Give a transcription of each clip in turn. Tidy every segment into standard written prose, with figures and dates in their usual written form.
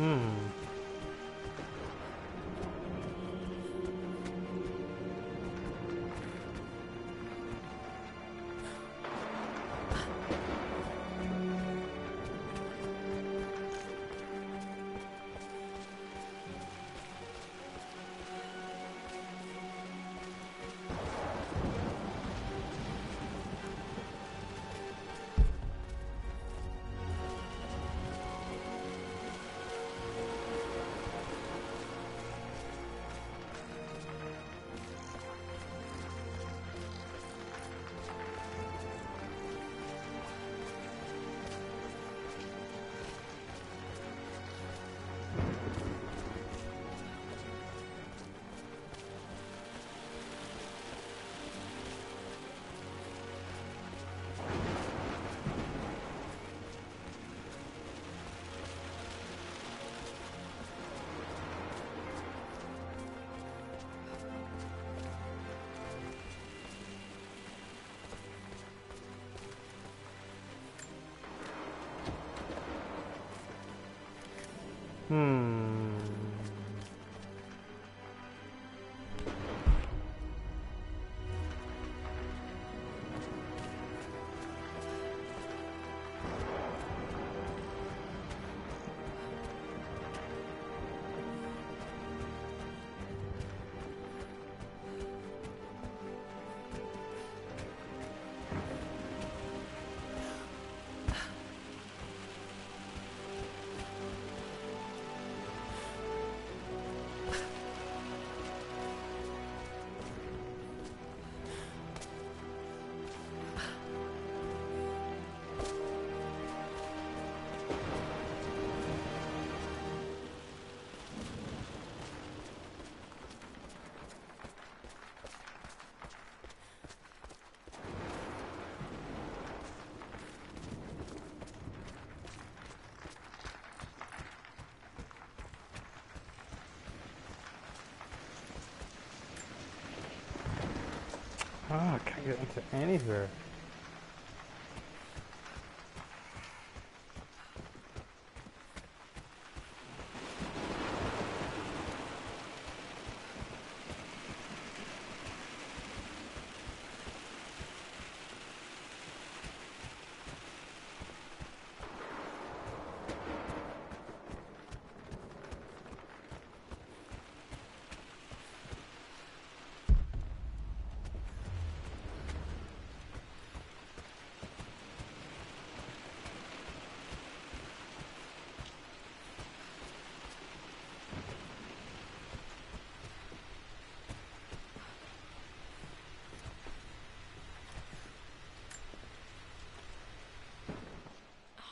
Hmm. Hmm. Ah, I can't get into anywhere.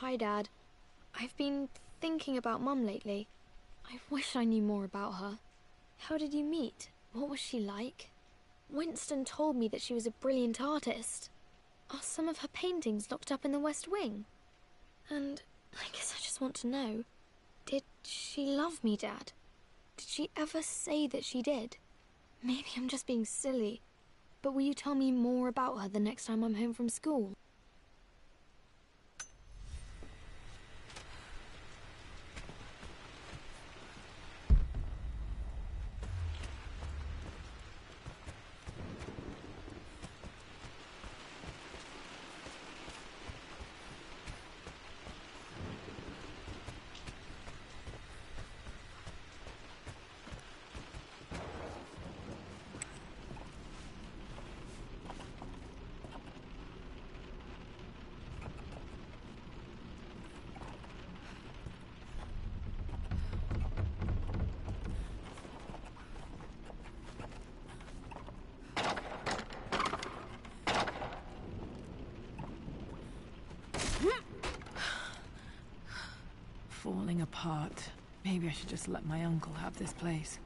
Hi, Dad. I've been thinking about Mum lately. I wish I knew more about her. How did you meet? What was she like? Winston told me that she was a brilliant artist. Are some of her paintings locked up in the West Wing? And I guess I just want to know, did she love me, Dad? Did she ever say that she did? Maybe I'm just being silly, but will you tell me more about her the next time I'm home from school? Falling apart. Maybe I should just let my uncle have this place.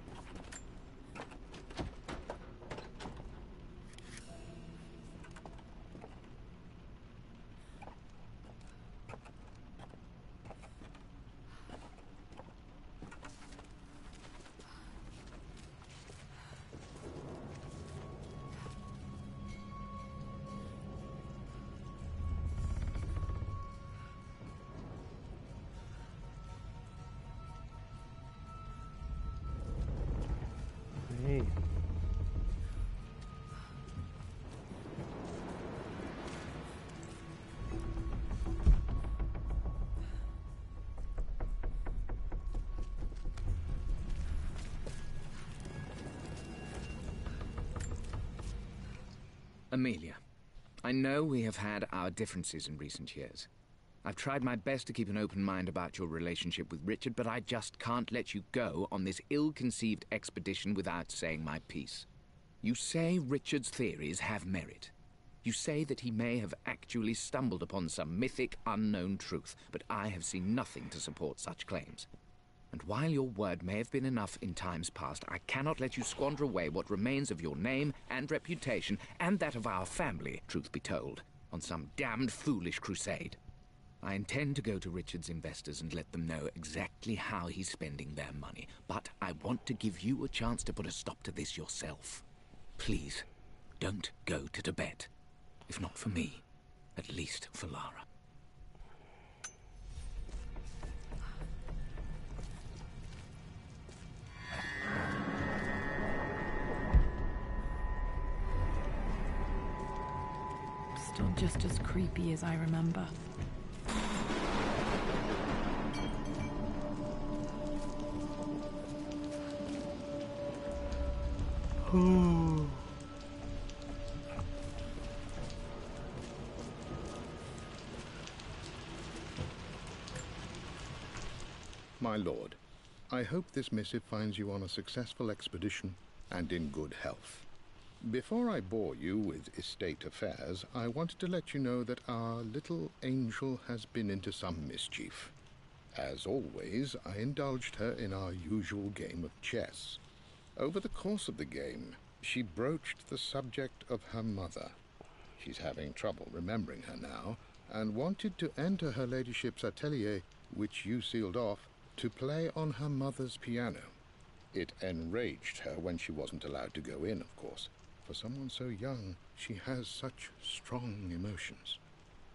Amelia, I know we have had our differences in recent years. I've tried my best to keep an open mind about your relationship with Richard, but I just can't let you go on this ill-conceived expedition without saying my piece. You say Richard's theories have merit. You say that he may have actually stumbled upon some mythic, unknown truth, but I have seen nothing to support such claims. And while your word may have been enough in times past, I cannot let you squander away what remains of your name and reputation, and that of our family, truth be told, on some damned foolish crusade. I intend to go to Richard's investors and let them know exactly how he's spending their money, but I want to give you a chance to put a stop to this yourself. Please, don't go to Tibet. If not for me, at least for Lara. Still just as creepy as I remember. My lord, I hope this missive finds you on a successful expedition and in good health. Before I bore you with estate affairs, I wanted to let you know that our little angel has been into some mischief. As always, I indulged her in our usual game of chess. Over the course of the game, she broached the subject of her mother. She's having trouble remembering her now, and wanted to enter her ladyship's atelier, which you sealed off, to play on her mother's piano. It enraged her when she wasn't allowed to go in, of course. For someone so young, she has such strong emotions.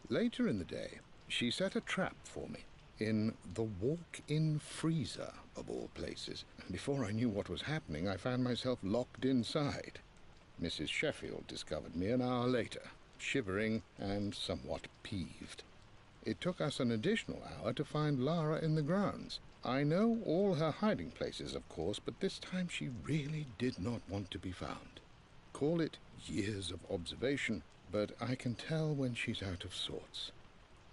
Later in the day, she set a trap for me in the walk-in freezer, of all places, and before I knew what was happening, I found myself locked inside. Mrs. Sheffield discovered me an hour later, shivering and somewhat peeved. It took us an additional hour to find Lara in the grounds. I know all her hiding places, of course, but this time she really did not want to be found. Call it years of observation, but I can tell when she's out of sorts.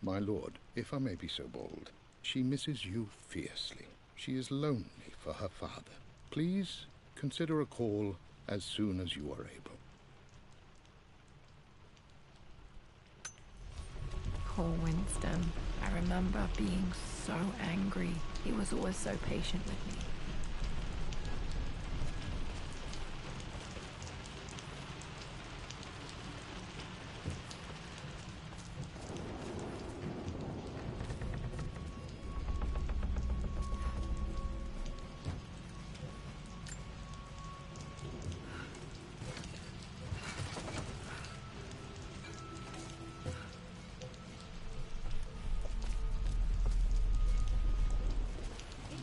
My lord, if I may be so bold, she misses you fiercely. She is lonely for her father. Please consider a call as soon as you are able. Poor Winston. I remember being so angry. He was always so patient with me.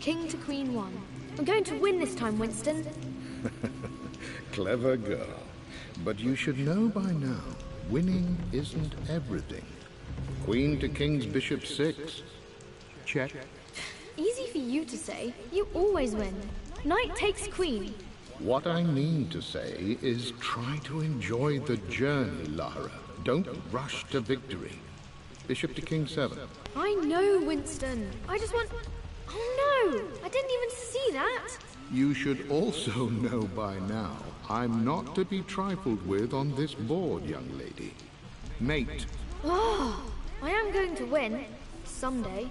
King to Queen 1. I'm going to win this time, Winston. Clever girl. But you should know by now, winning isn't everything. Queen to King's Bishop 6. Check. Easy for you to say. You always win. Knight takes queen. What I mean to say is try to enjoy the journey, Lara. Don't rush to victory. Bishop to King 7. I know, Winston. I just want... Oh no! I didn't even see that! You should also know by now, I'm not to be trifled with on this board, young lady. Mate. Oh, I am going to win. Someday.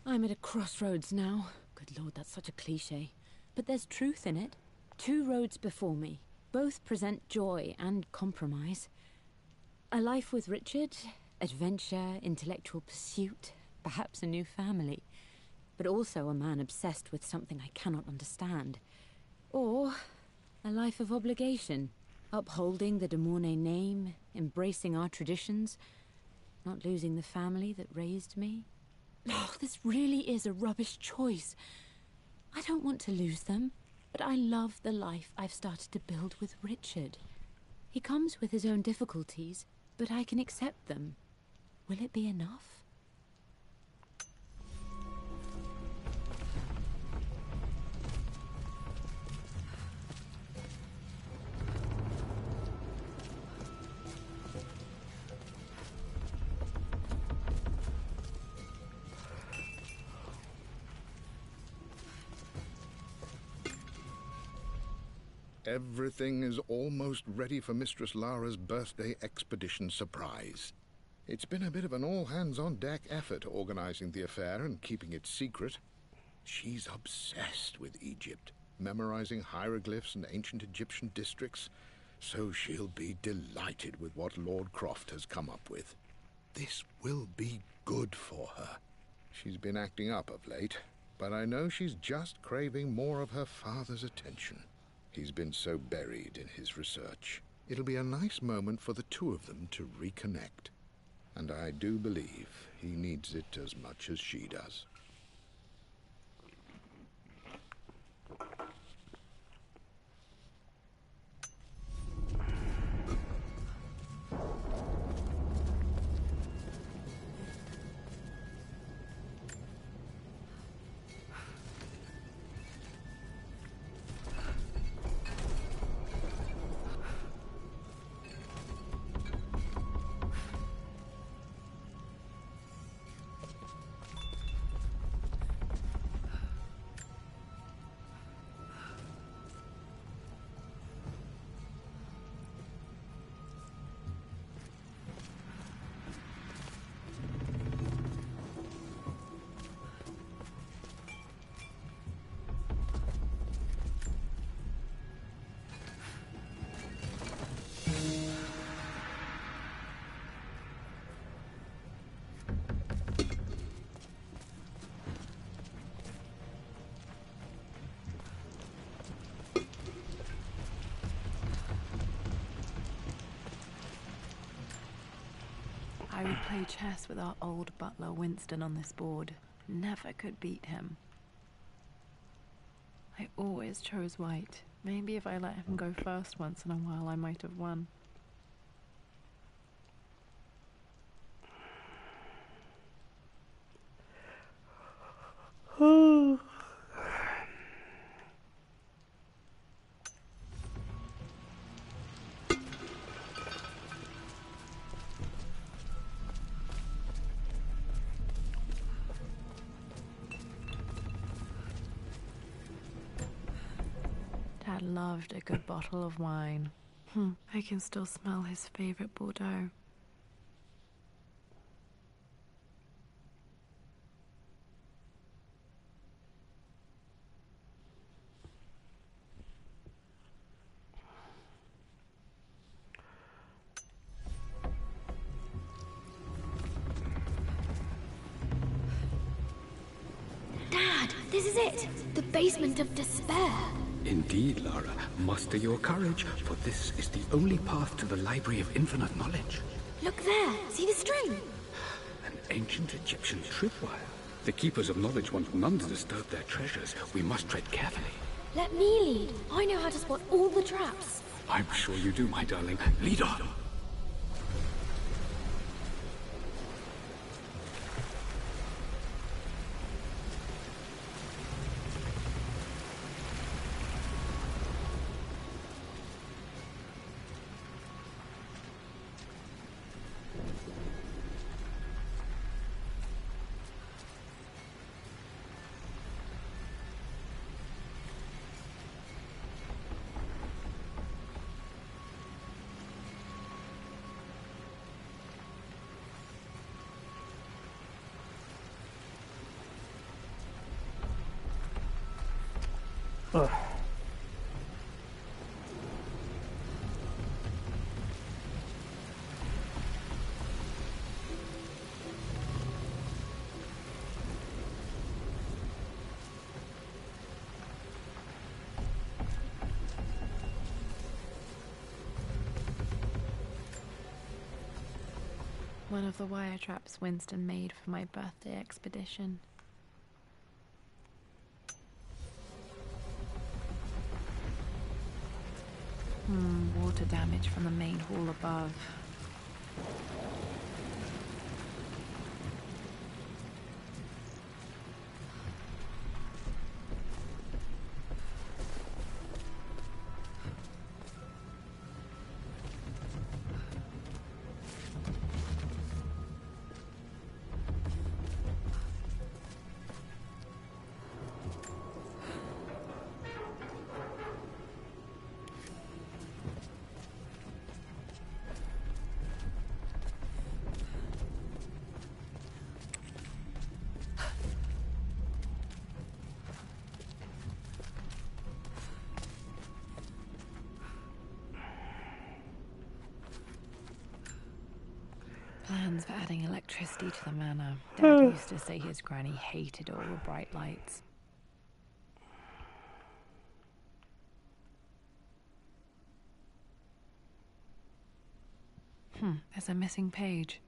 I'm at a crossroads now. Good Lord, that's such a cliché. But there's truth in it. 2 roads before me. Both present joy and compromise. A life with Richard, adventure, intellectual pursuit, perhaps a new family. But also a man obsessed with something I cannot understand. Or a life of obligation, upholding the de Mornay name, embracing our traditions, not losing the family that raised me. Oh, this really is a rubbish choice. I don't want to lose them, but I love the life I've started to build with Richard. He comes with his own difficulties, but I can accept them. Will it be enough? Everything is almost ready for Mistress Lara's birthday expedition surprise. It's been a bit of an all-hands-on-deck effort organizing the affair and keeping it secret. She's obsessed with Egypt, memorizing hieroglyphs and ancient Egyptian districts, so she'll be delighted with what Lord Croft has come up with. This will be good for her. She's been acting up of late, but I know she's just craving more of her father's attention. He's been so buried in his research. It'll be a nice moment for the 2 of them to reconnect. And I do believe he needs it as much as she does. I would play chess with our old butler Winston on this board. Never could beat him. I always chose white. Maybe if I let him go first once in a while, I might have won. Dad loved a good bottle of wine. I can still smell his favorite Bordeaux. Dad, this is it! The basement of despair! Indeed, Lara. Muster your courage, for this is the only path to the Library of Infinite Knowledge. Look there! See the string? An ancient Egyptian tripwire. The Keepers of Knowledge want none to disturb their treasures. We must tread carefully. Let me lead. I know how to spot all the traps. I'm sure you do, my darling. Lead on! Ugh. One of the wire traps Winston made for my birthday expedition. Water damage from the main hall above. Plans for adding electricity to the manor. Dad used to say his granny hated all the bright lights. There's a missing page.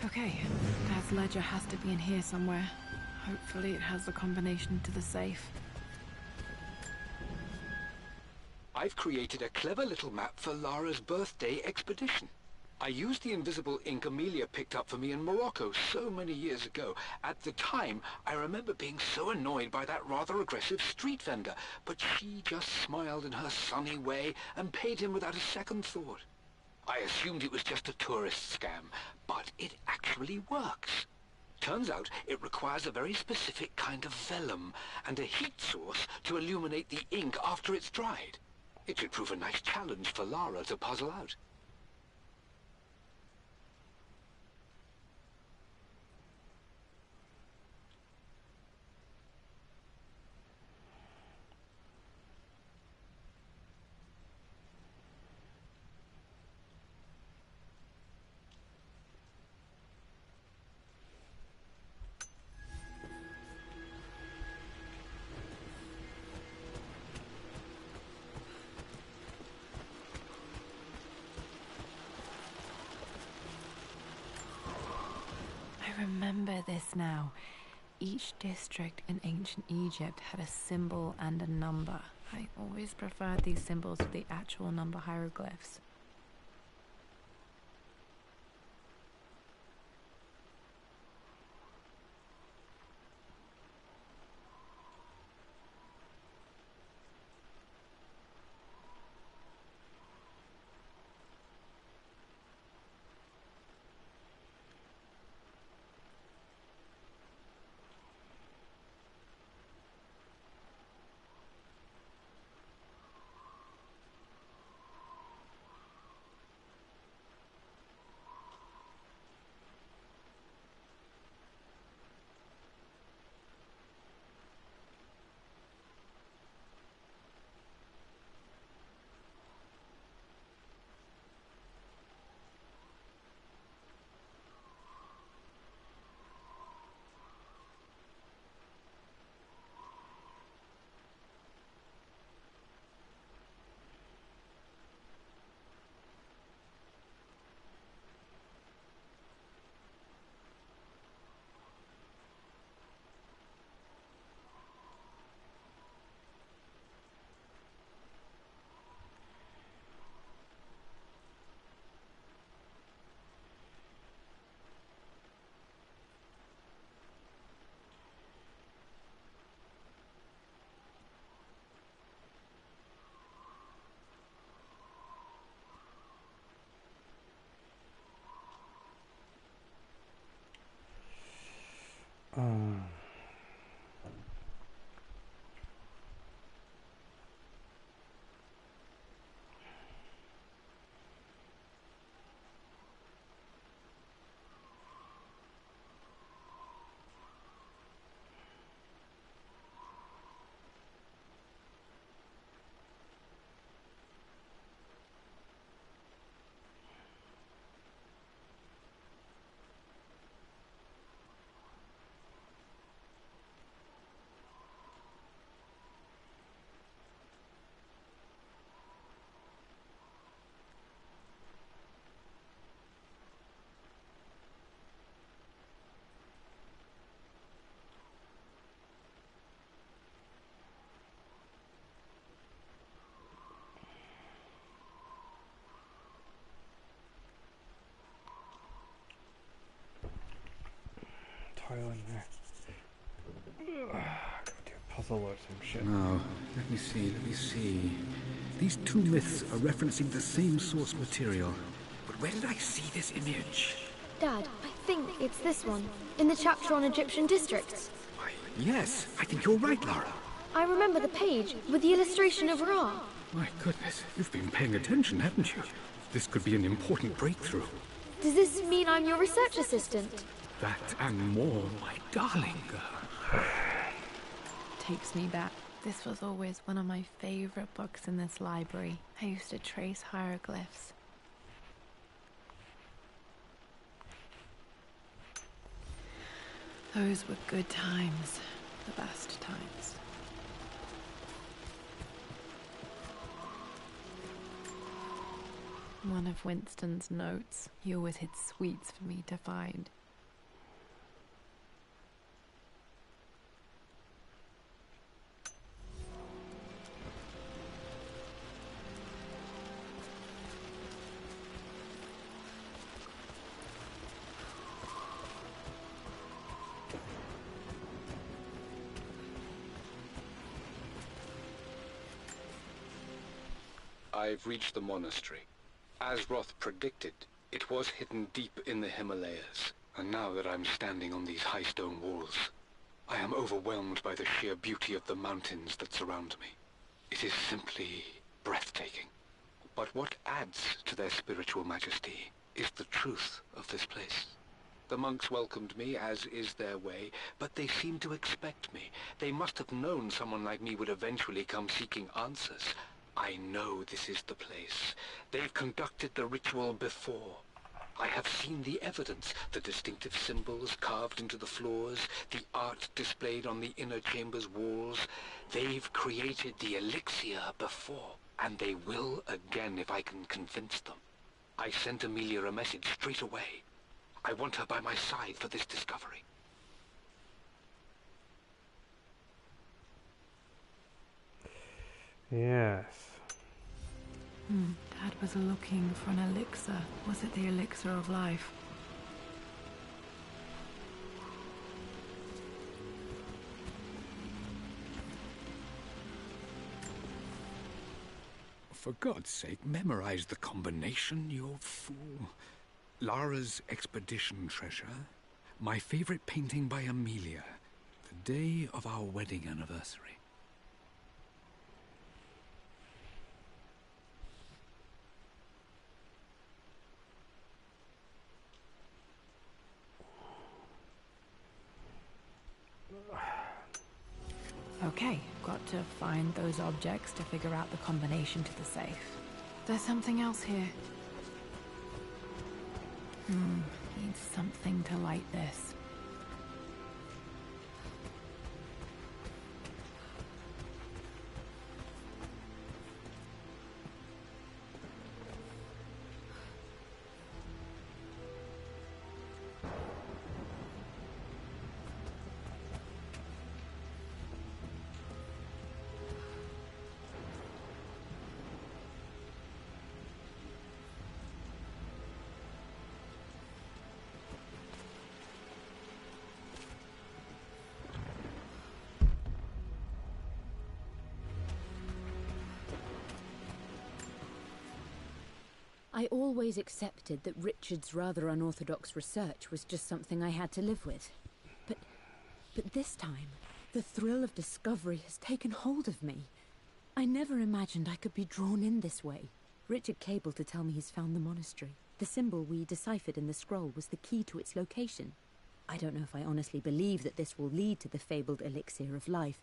Okay, Dad's ledger has to be in here somewhere. Hopefully it has the combination to the safe. I've created a clever little map for Lara's birthday expedition. I used the invisible ink Amelia picked up for me in Morocco so many years ago. At the time, I remember being so annoyed by that rather aggressive street vendor, but she just smiled in her sunny way and paid him without a second thought. I assumed it was just a tourist scam, but it actually works. Turns out it requires a very specific kind of vellum and a heat source to illuminate the ink after it's dried. It should prove a nice challenge for Lara to puzzle out. I remember this now. Each district in ancient Egypt had a symbol and a number. I always preferred these symbols to the actual number hieroglyphs. Um, tile in there. Go do a puzzle or some shit. Now, let me see. These two myths are referencing the same source material. But where did I see this image? Dad, I think it's this one, in the chapter on Egyptian districts. Why, yes, I think you're right, Lara. I remember the page with the illustration of Ra. My goodness, you've been paying attention, haven't you? This could be an important breakthrough. Does this mean I'm your research assistant? That and more, my darling girl. Takes me back. This was always one of my favorite books in this library. I used to trace hieroglyphs. Those were good times. The best times. One of Winston's notes. He always hid sweets for me to find. I've reached the monastery. As Roth predicted, it was hidden deep in the Himalayas. And now that I'm standing on these high stone walls, I am overwhelmed by the sheer beauty of the mountains that surround me. It is simply breathtaking. But what adds to their spiritual majesty is the truth of this place. The monks welcomed me, as is their way, but they seemed to expect me. They must have known someone like me would eventually come seeking answers. I know this is the place. They've conducted the ritual before. I have seen the evidence, the distinctive symbols carved into the floors, the art displayed on the inner chamber's walls. They've created the elixir before, and they will again if I can convince them. I sent Amelia a message straight away. I want her by my side for this discovery. Yes. Dad was looking for an elixir. Was it the elixir of life? For God's sake, memorize the combination, you fool. Lara's expedition treasure. My favorite painting by Amelia. The day of our wedding anniversary. Okay, got to find those objects to figure out the combination to the safe. There's something else here. Need something to light this. I always accepted that Richard's rather unorthodox research was just something I had to live with. But But this time, the thrill of discovery has taken hold of me. I never imagined I could be drawn in this way. Richard cabled to tell me he's found the monastery. The symbol we deciphered in the scroll was the key to its location. I don't know if I honestly believe that this will lead to the fabled elixir of life,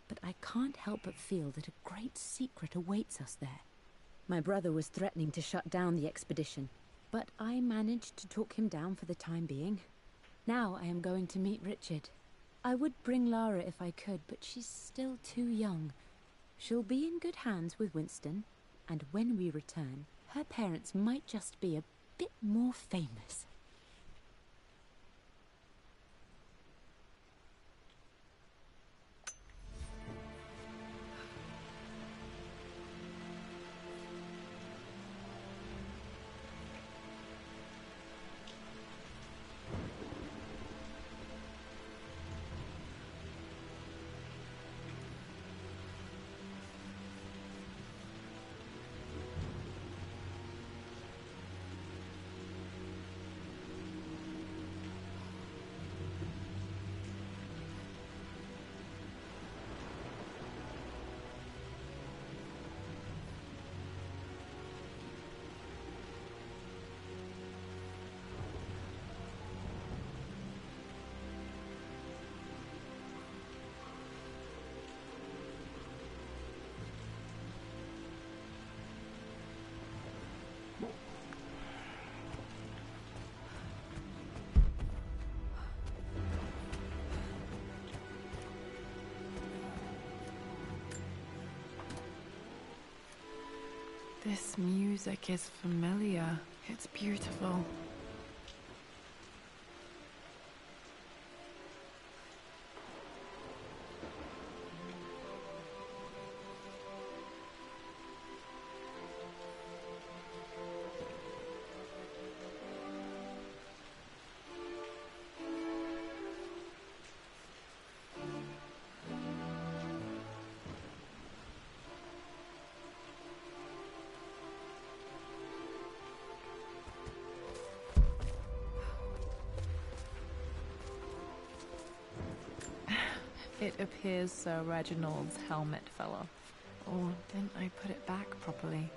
but I can't help but feel that a great secret awaits us there. My brother was threatening to shut down the expedition, but I managed to talk him down for the time being. Now I am going to meet Richard. I would bring Lara if I could, but she's still too young. She'll be in good hands with Winston, and when we return, her parents might just be a bit more famous. This music is familiar. It's beautiful. It appears Sir Reginald's helmet fell off. Or didn't I put it back properly?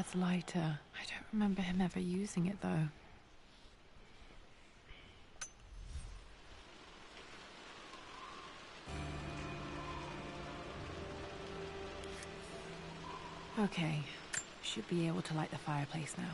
Dad's lighter. I don't remember him ever using it, though. Okay, should be able to light the fireplace now.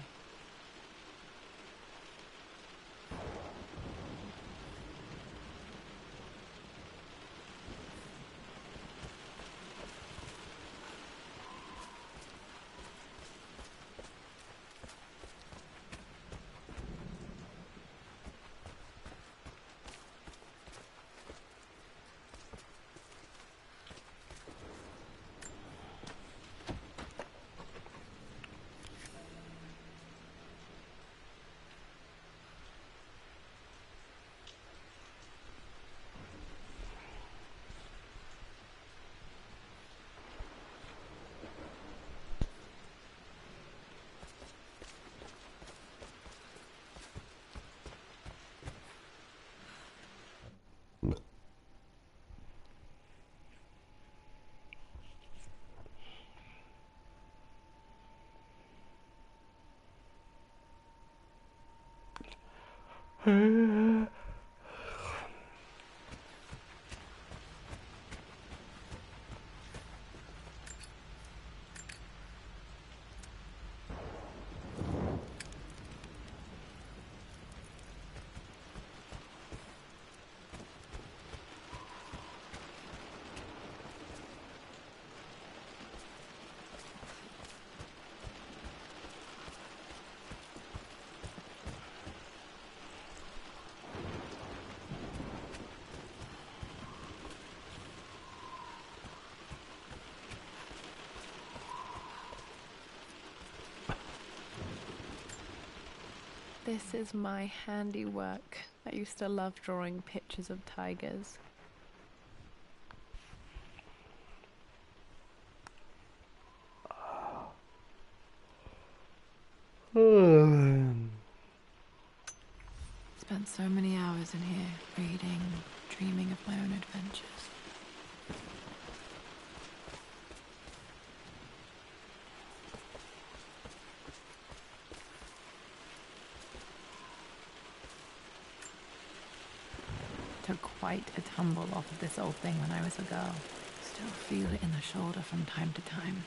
This is my handiwork. I used to love drawing pictures of tigers. Spent so many hours in here, reading, dreaming of my own adventures. Took quite a tumble off of this old thing when I was a girl. Still feel it in the shoulder from time to time.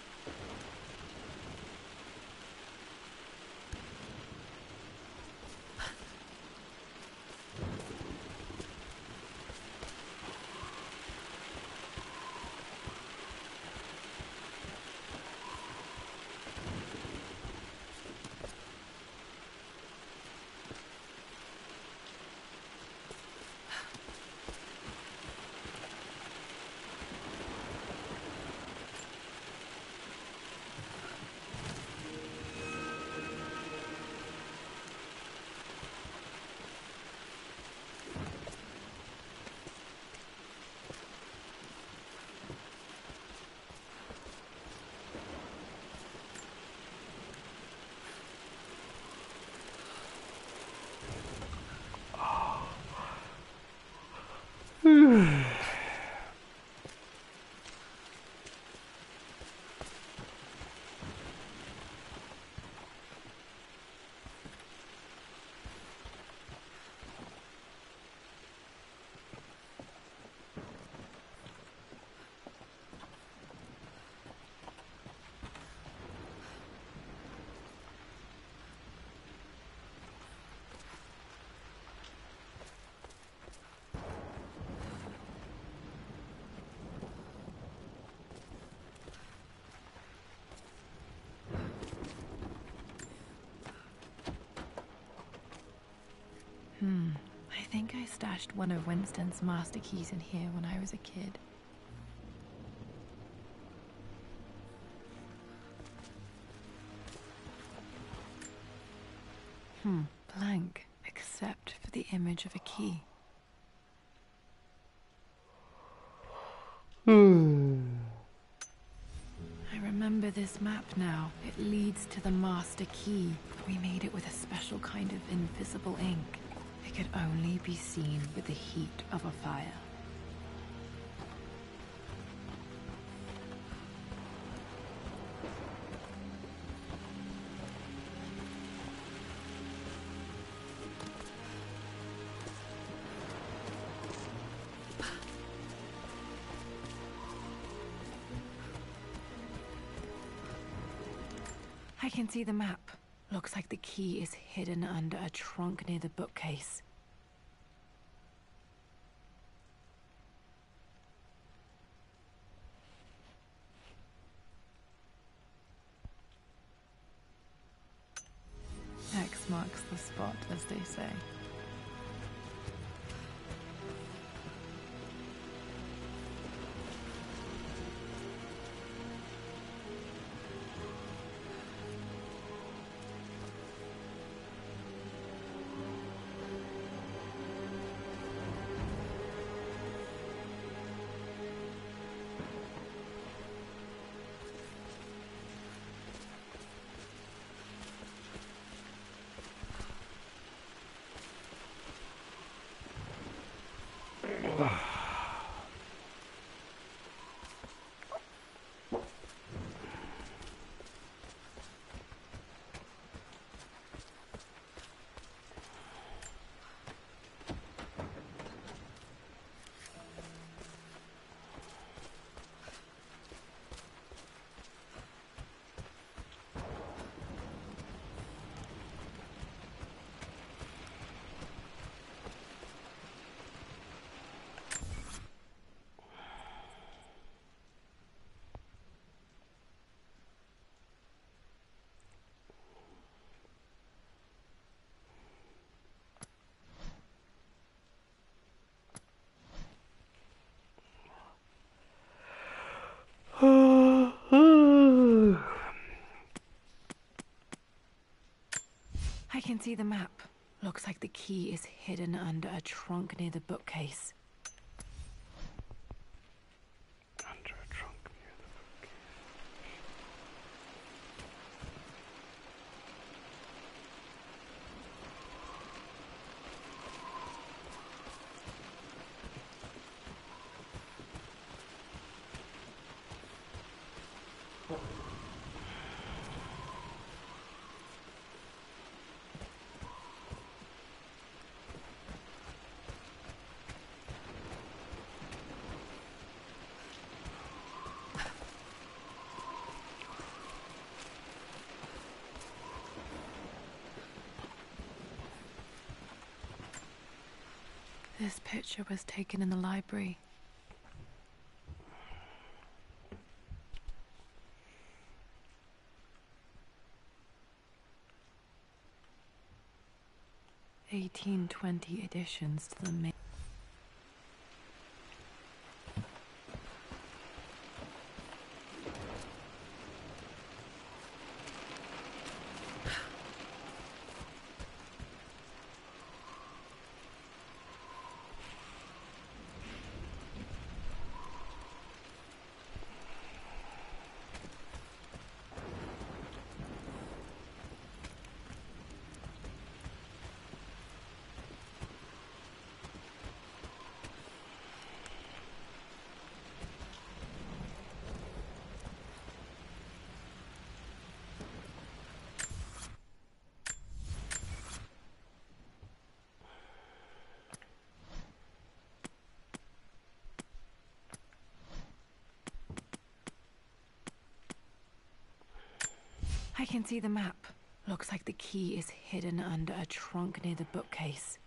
I think I stashed one of Winston's master keys in here when I was a kid. Blank, except for the image of a key. I remember this map now. It leads to the master key. We made it with a special kind of invisible ink. It could only be seen with the heat of a fire. I can see the map. Looks like the key is hidden under a trunk near the bookcase. X marks the spot, as they say. I can see the map. Looks like the key is hidden under a trunk near the bookcase. Under a trunk near the bookcase. This picture was taken in the library. (1820) additions to the main. I can see the map. Looks like the key is hidden under a trunk near the bookcase.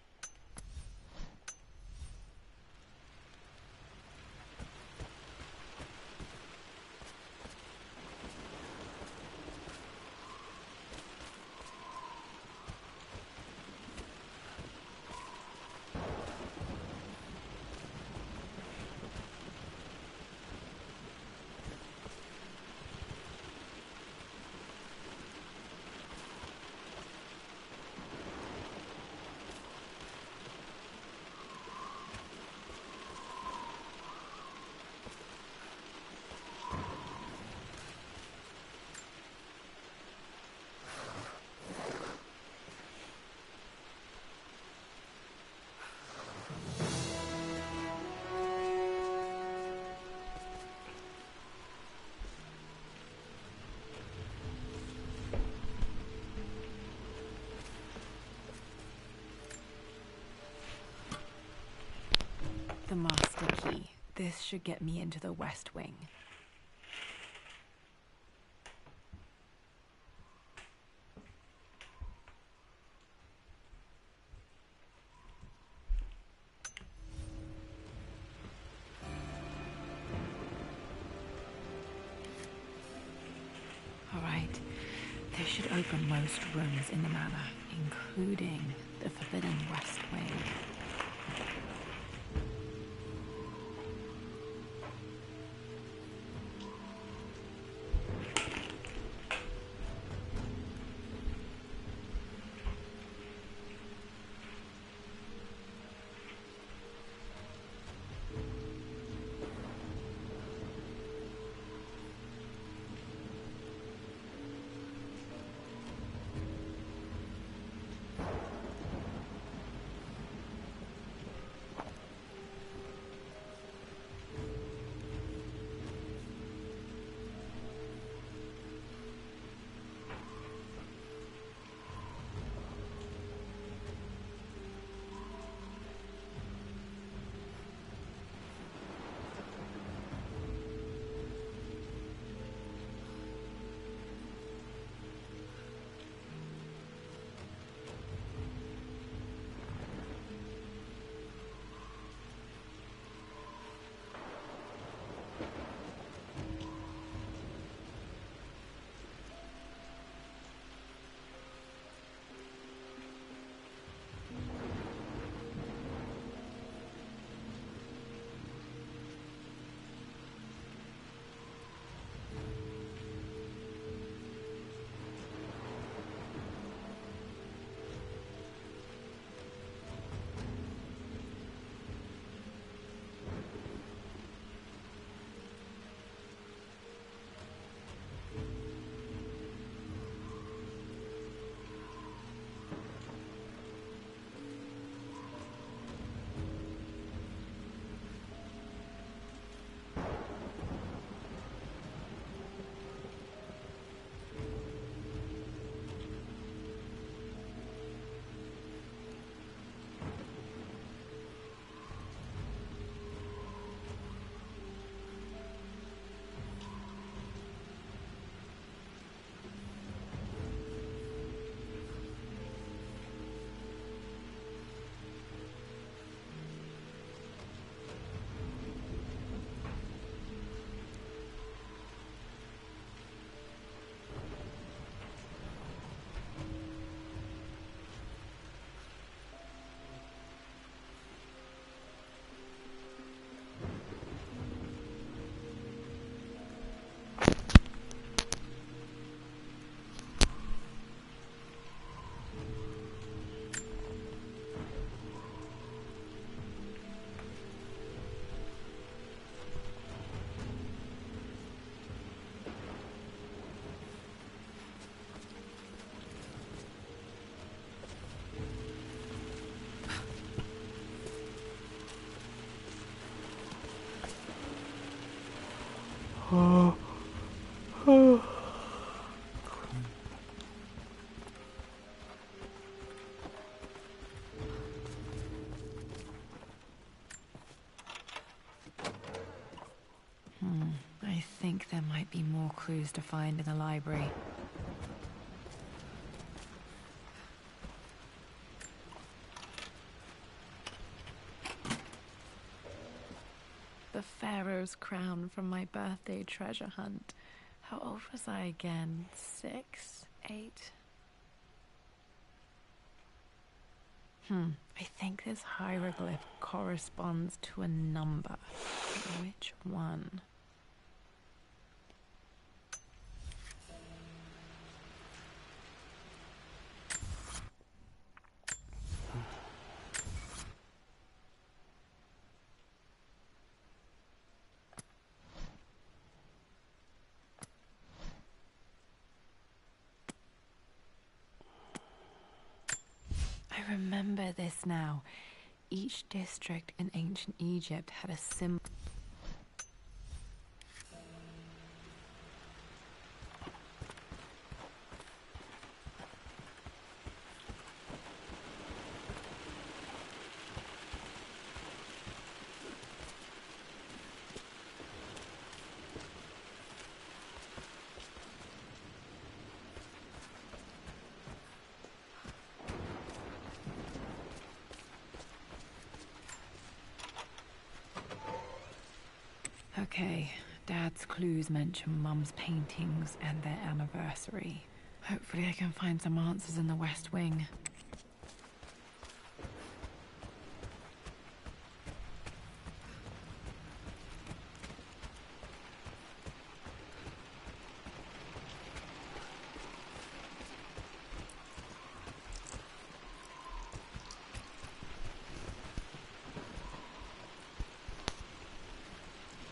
The master key. This should get me into the West Wing. should open most rooms in the manor, including the Forbidden West Wing. I think there might be more clues to find in the library. The Pharaoh's crown from my birthday treasure hunt. How old was I again? 6? 8? I think this hieroglyph corresponds to a number. Which one? I remember this now. Each district in ancient Egypt had a symbol. Okay, Dad's clues mention Mum's paintings and their anniversary. Hopefully I can find some answers in the West Wing.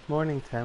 Morning, Tim.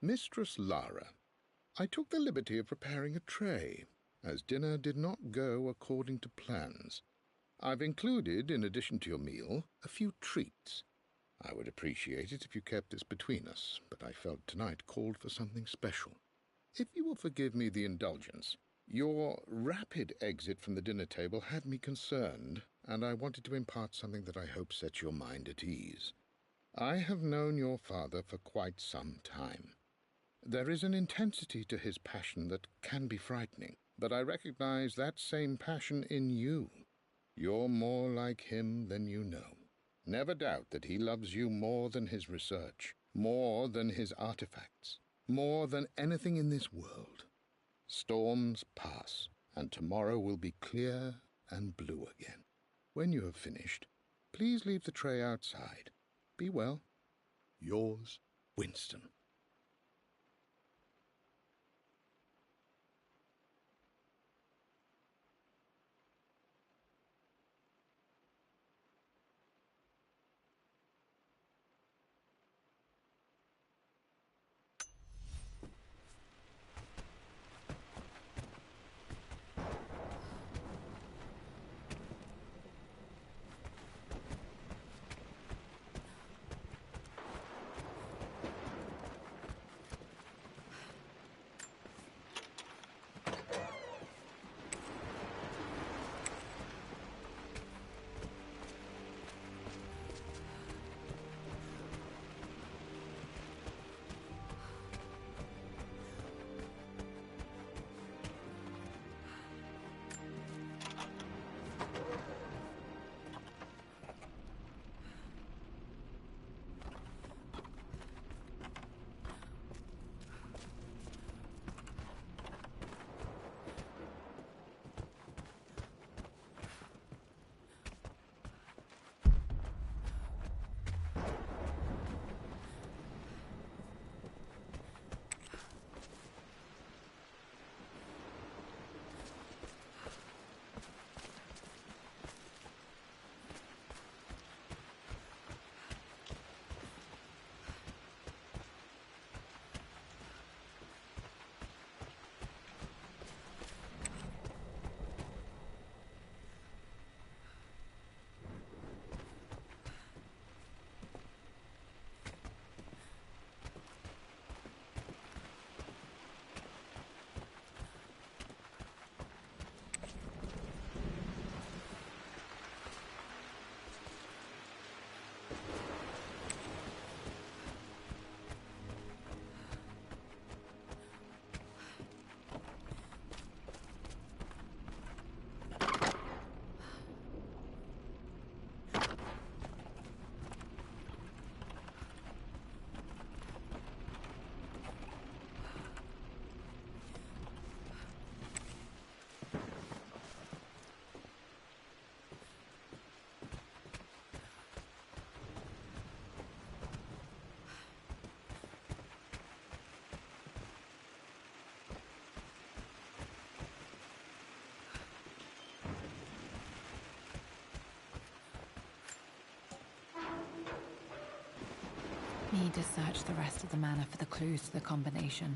Mistress Lara, I took the liberty of preparing a tray, as dinner did not go according to plans. I've included, in addition to your meal, a few treats. I would appreciate it if you kept this between us, but I felt tonight called for something special. If you will forgive me the indulgence, your rapid exit from the dinner table had me concerned, and I wanted to impart something that I hope sets your mind at ease. I have known your father for quite some time. There is an intensity to his passion that can be frightening, but I recognize that same passion in you. You're more like him than you know. Never doubt that he loves you more than his research, more than his artifacts, more than anything in this world. Storms pass, and tomorrow will be clear and blue again. When you have finished, please leave the tray outside. Be well. Yours, Winston. Need to search the rest of the manor for the clues to the combination.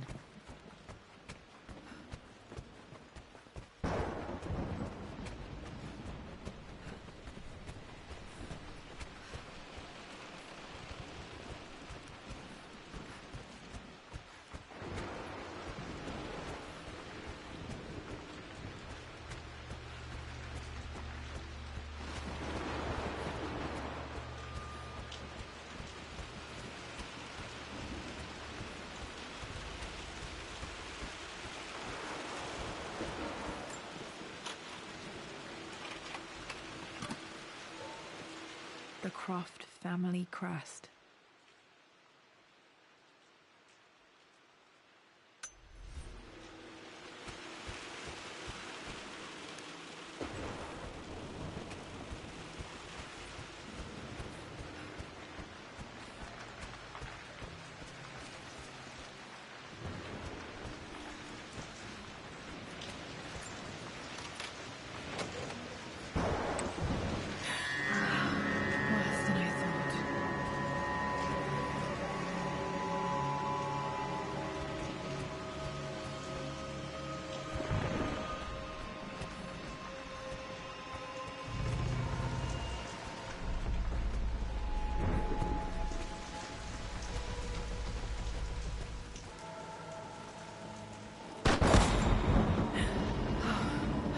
the Croft family crest. Worse than I thought.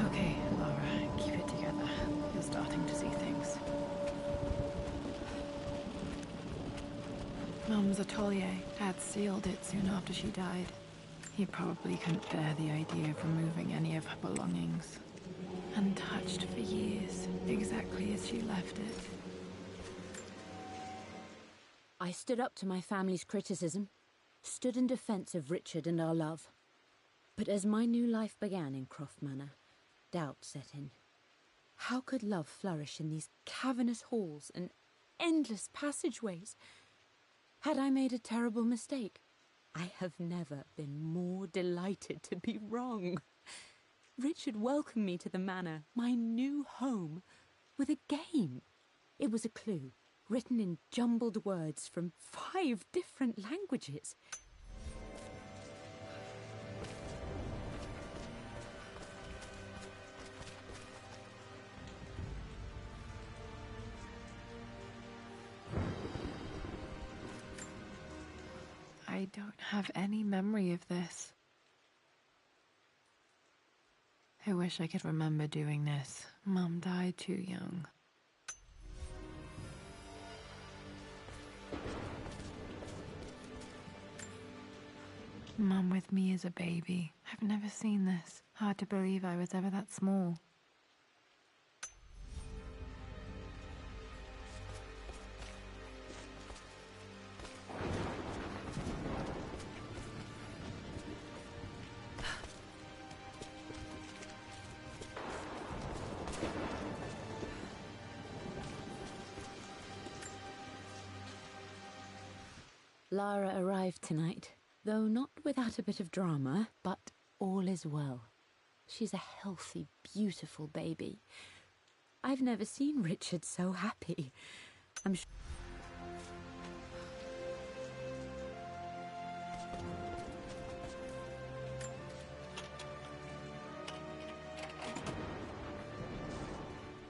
Okay, Laura, keep it together. You're starting to see things. Mum's atelier had sealed it soon after she died. He probably couldn't bear the idea of removing any of her belongings. Untouched for years, exactly as she left it. I stood up to my family's criticism, stood in defense of Richard and our love. But as my new life began in Croft Manor, doubt set in. How could love flourish in these cavernous halls and endless passageways? Had I made a terrible mistake? I have never been more delighted to be wrong. Richard welcomed me to the manor, my new home, with a game. It was a clue, written in jumbled words from 5 different languages. I don't have any memory of this. I wish I could remember doing this. Mum died too young. Mum with me as a baby. I've never seen this. Hard to believe I was ever that small. Lara arrived tonight, though not without a bit of drama, but all is well. She's a healthy, beautiful baby. I've never seen Richard so happy. I'm sure.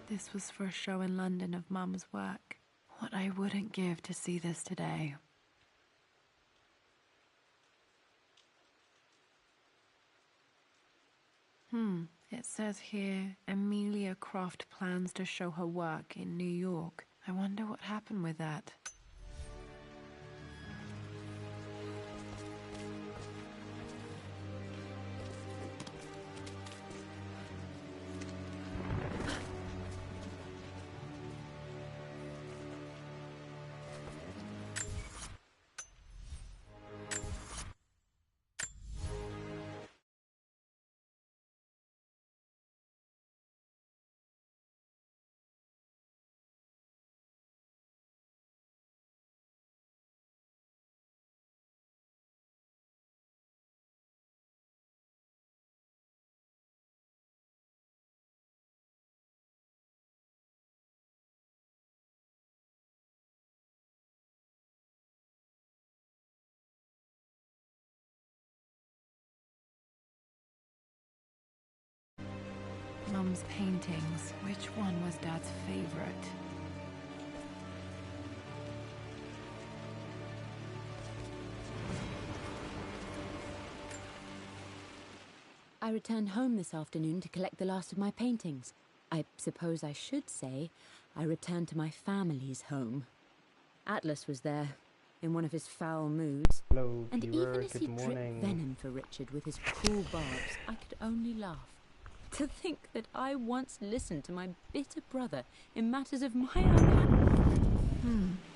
This was for a show in London of Mum's work. What I wouldn't give to see this today. It says here, Amelia Croft plans to show her work in New York. I wonder what happened with that. Mum's paintings. Which one was Dad's favorite? I returned home this afternoon to collect the last of my paintings. I suppose I should say I returned to my family's home. Atlas was there, in one of his foul moods. Hello, And viewer. even as he Good dripped morning. venom for Richard with his cruel barbs, I could only laugh. To think that I once listened to my bitter brother in matters of my own hand.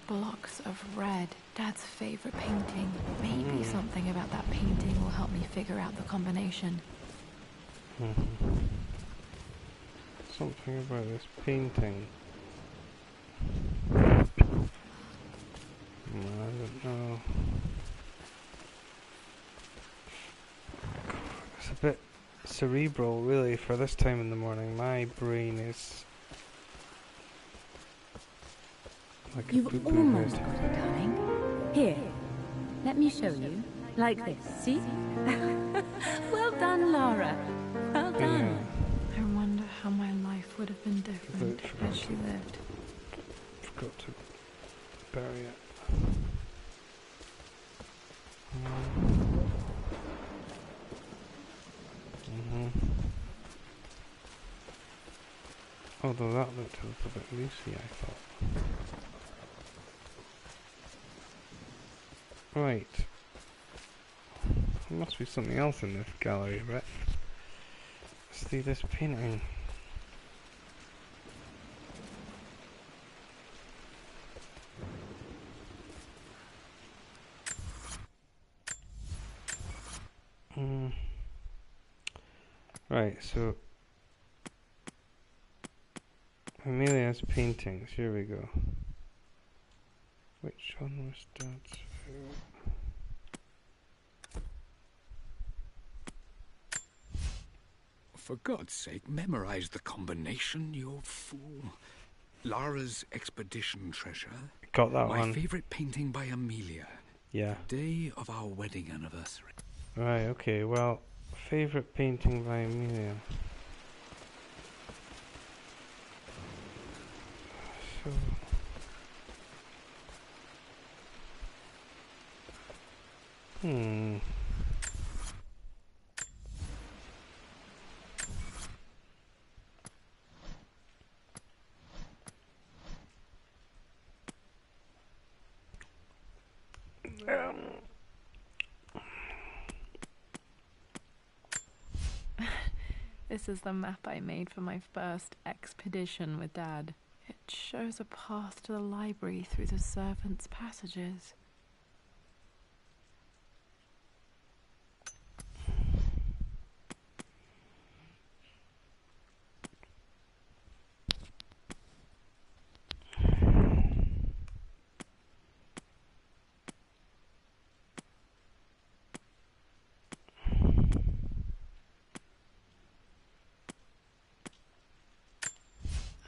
Blocks of red. Dad's favorite painting. Maybe something about that painting will help me figure out the combination. Something about this painting. I don't know. It's a bit cerebral, really, for this time in the morning. My brain is like a You've boo-boo almost head. got it, darling. Here, let me show you. Like this, see? Well done, Lara. Well done. Yeah, I wonder how my life would have been different Forgot had she lived. forgot to bury it. Although that looked a little bit loosey, I thought. Right. There must be something else in this gallery, right? Let's see this painting. Right, so Amelia's paintings, here we go. Which one was Dad's favorite? For God's sake, memorize the combination, you fool. Lara's expedition treasure. Got that My one. favorite painting by Amelia. Yeah. Day of our wedding anniversary. Right, okay, well, favorite painting by Amelia. So... This is the map I made for my first expedition with Dad. It shows a path to the library through the servants' passages.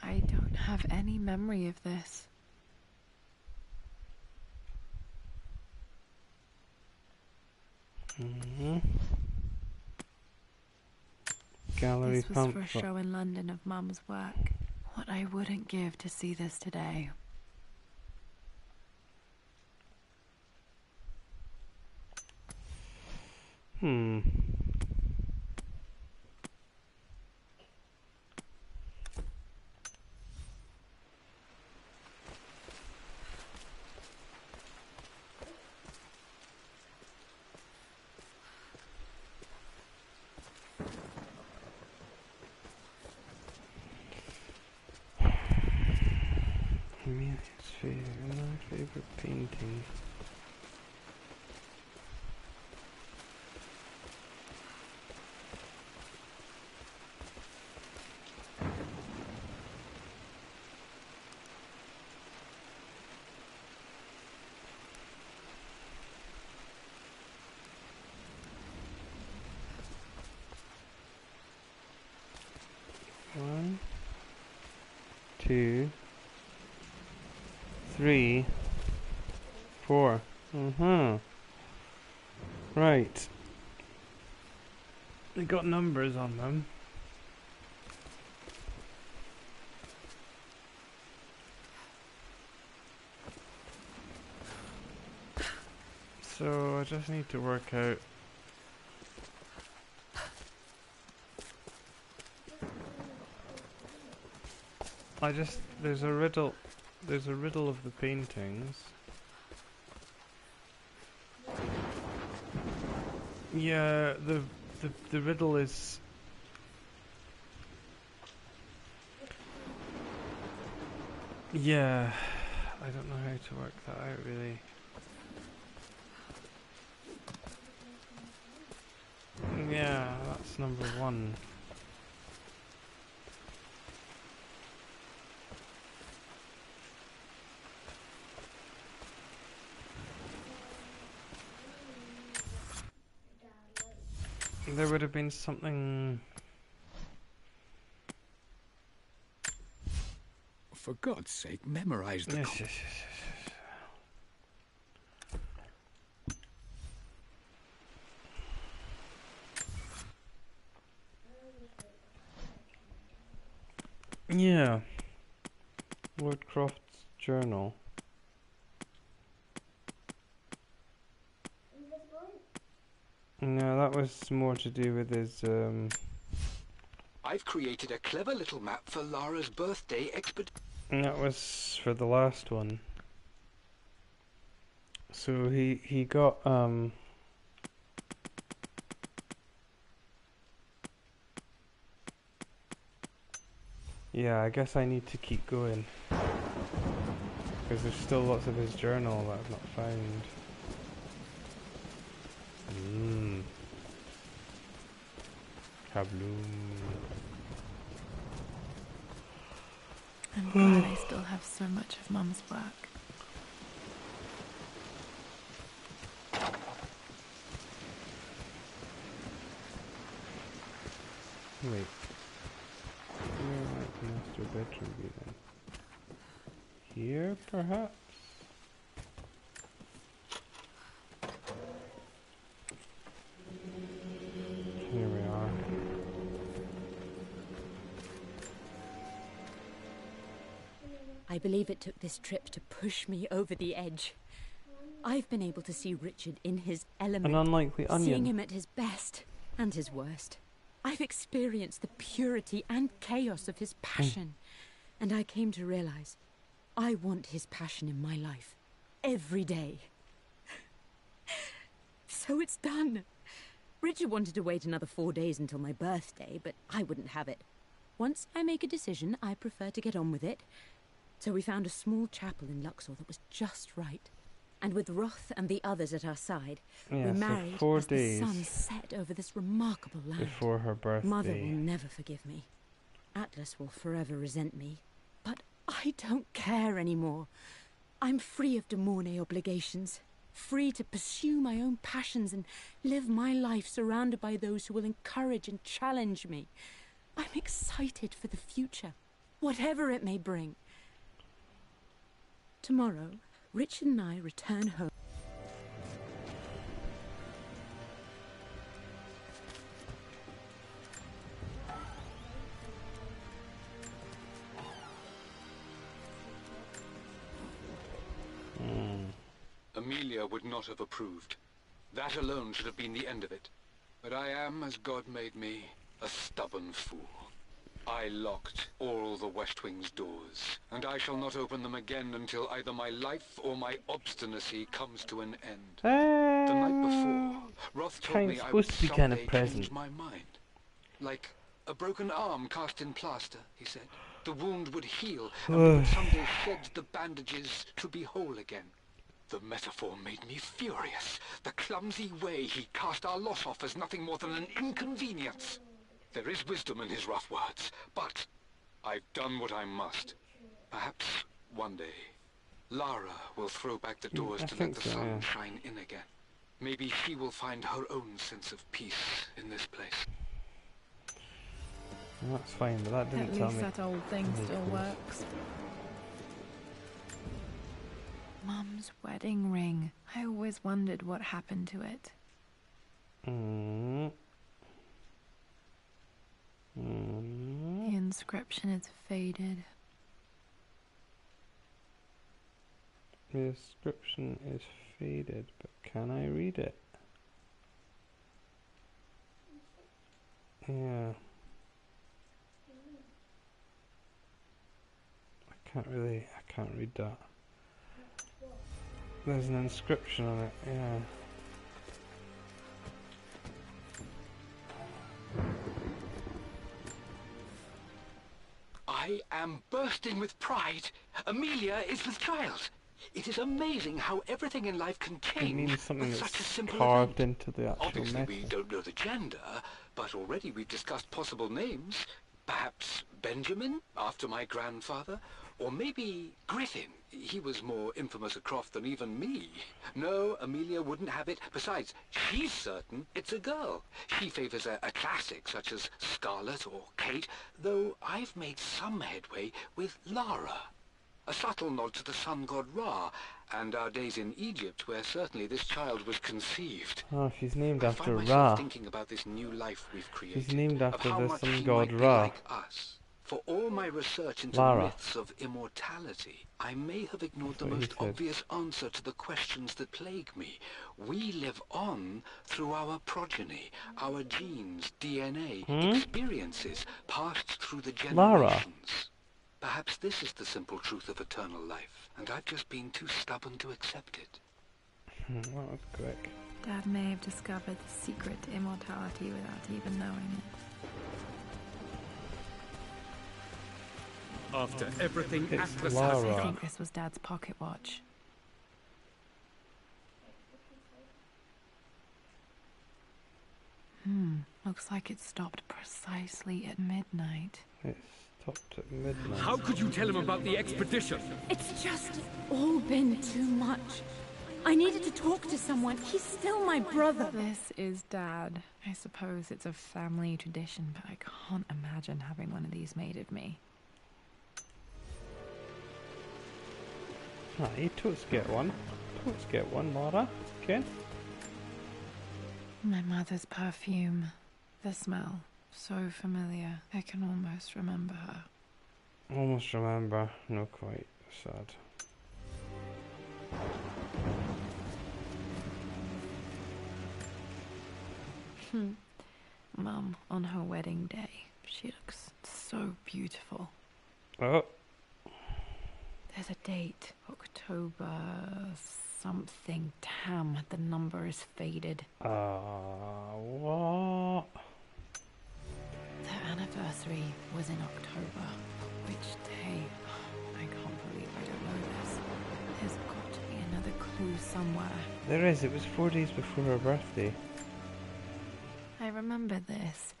I don't have any memory of this. Gallery This was for a pamphlet. show in London of Mum's work. What I wouldn't give to see this today. Amelia's favorite, my favorite painting. One, two, 3, 4. Right. They got numbers on them. So I just need to work out there's a riddle of the paintings. Yeah, the riddle is I don't know how to work that out really. Yeah, that's number 1. There would have been something. For God's sake, memorize the Yes, yes, yes, yes, yes. Yeah. Lord Croft's journal. No, that was more to do with his, I've created a clever little map for Lara's birthday expedition. that was for the last one. So he got, yeah, I guess I need to keep going. Because there's still lots of his journal that I've not found. Kabloom. I'm glad I still have so much of Mum's work. Wait. Where might the master bedroom be then? Here, perhaps? Here we are. I believe it took this trip to push me over the edge. I've been able to see Richard in his element. An unlikely onion. Seeing him at his best and his worst. I've experienced the purity and chaos of his passion. And I came to realize I want his passion in my life. Every day. So it's done. Richard wanted to wait another 4 days until my birthday, but I wouldn't have it. Once I make a decision, I prefer to get on with it. So we found a small chapel in Luxor that was just right. And with Roth and the others at our side, Yeah, we so married 4 as days the sun set over this remarkable land. before her birthday. Mother will never forgive me. Atlas will forever resent me. But I don't care anymore. I'm free of De Mornay obligations. Free to pursue my own passions and live my life surrounded by those who will encourage and challenge me. I'm excited for the future, whatever it may bring. Tomorrow, Richard and I return home. Amelia would not have approved. That alone should have been the end of it. But I am, as God made me, a stubborn fool. I locked all the West Wing's doors, and I shall not open them again until either my life or my obstinacy comes to an end. The night before, Roth told me I would supposed to be kind of someday present. change my mind. Like a broken arm cast in plaster, he said. The wound would heal, and we would someday shed the bandages to be whole again. The metaphor made me furious. The clumsy way he cast our loss off as nothing more than an inconvenience. There is wisdom in his rough words, but I've done what I must. Perhaps one day, Lara will throw back the doors I to let think the so, sun yeah. shine in again. Maybe she will find her own sense of peace in this place. Well, that's fine, but that didn't At tell least me. that old thing any still clues. works. Mum's wedding ring. I always wondered what happened to it. The inscription is faded. The inscription is faded, but can I read it? Yeah. I can't read that. There's an inscription on it, yeah. I am bursting with pride. Amelia is with child. It is amazing how everything in life can It change means something with that's such a simple carved event. into the actual Obviously, we metal. don't know the gender, but already we've discussed possible names. Perhaps Benjamin, after my grandfather, or maybe Griffin. He was more infamous at Croft than even me. No, Amelia wouldn't have it. Besides, she's certain it's a girl. She favors a classic such as Scarlet or Kate, though I've made some headway with Lara. A subtle nod to the sun god Ra, and our days in Egypt, where certainly this child was conceived. Oh, she's named I after find myself Ra. thinking about this new life we've created, She's named of after how the much sun she god might be Ra. like us. For all my research into Lara. myths of immortality, I may have ignored the That's what he most said. obvious answer to the questions that plague me. We live on through our progeny, our genes, DNA, experiences passed through the Lara. generations. Perhaps this is the simple truth of eternal life, and I've just been too stubborn to accept it. That was quick. Dad may have discovered the secret to immortality without even knowing it. After everything It's Atlas Lara. has I done, think this was Dad's pocket watch. Looks like it stopped precisely at midnight. It stopped at midnight. how could you tell him about the expedition? It's just all been too much. I needed to talk to someone. He's still my brother. This is Dad. I suppose it's a family tradition, but I can't imagine having one of these made of me. Ah, you totes get one. Totes get one, Lara. Okay. My mother's perfume. The smell. So familiar. I can almost remember her. Almost remember. No, quite. Sad. Mum, on her wedding day, she looks so beautiful. Oh. There's a date. October something. Tam. The number is faded. What? Their anniversary was in October. Which day? I can't believe I don't know this. There's got to be another clue somewhere. There is. It was 4 days before her birthday. I remember this.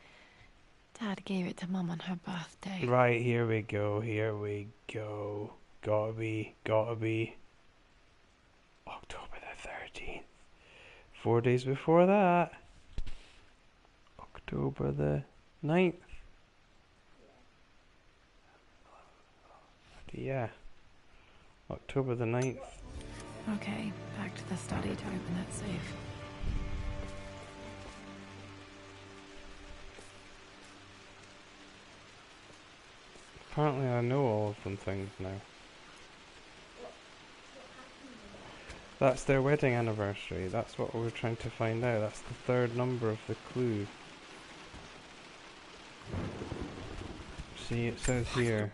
Dad gave it to Mum on her birthday. Right, here we go. Here we go. Gotta be. October the 13th. 4 days before that. October the 9th. Yeah. October the 9th. Okay, back to the study to open that safe. Apparently I know all of them things now. That's their wedding anniversary. That's what we're trying to find out. That's the third number of the clue. See, it says here.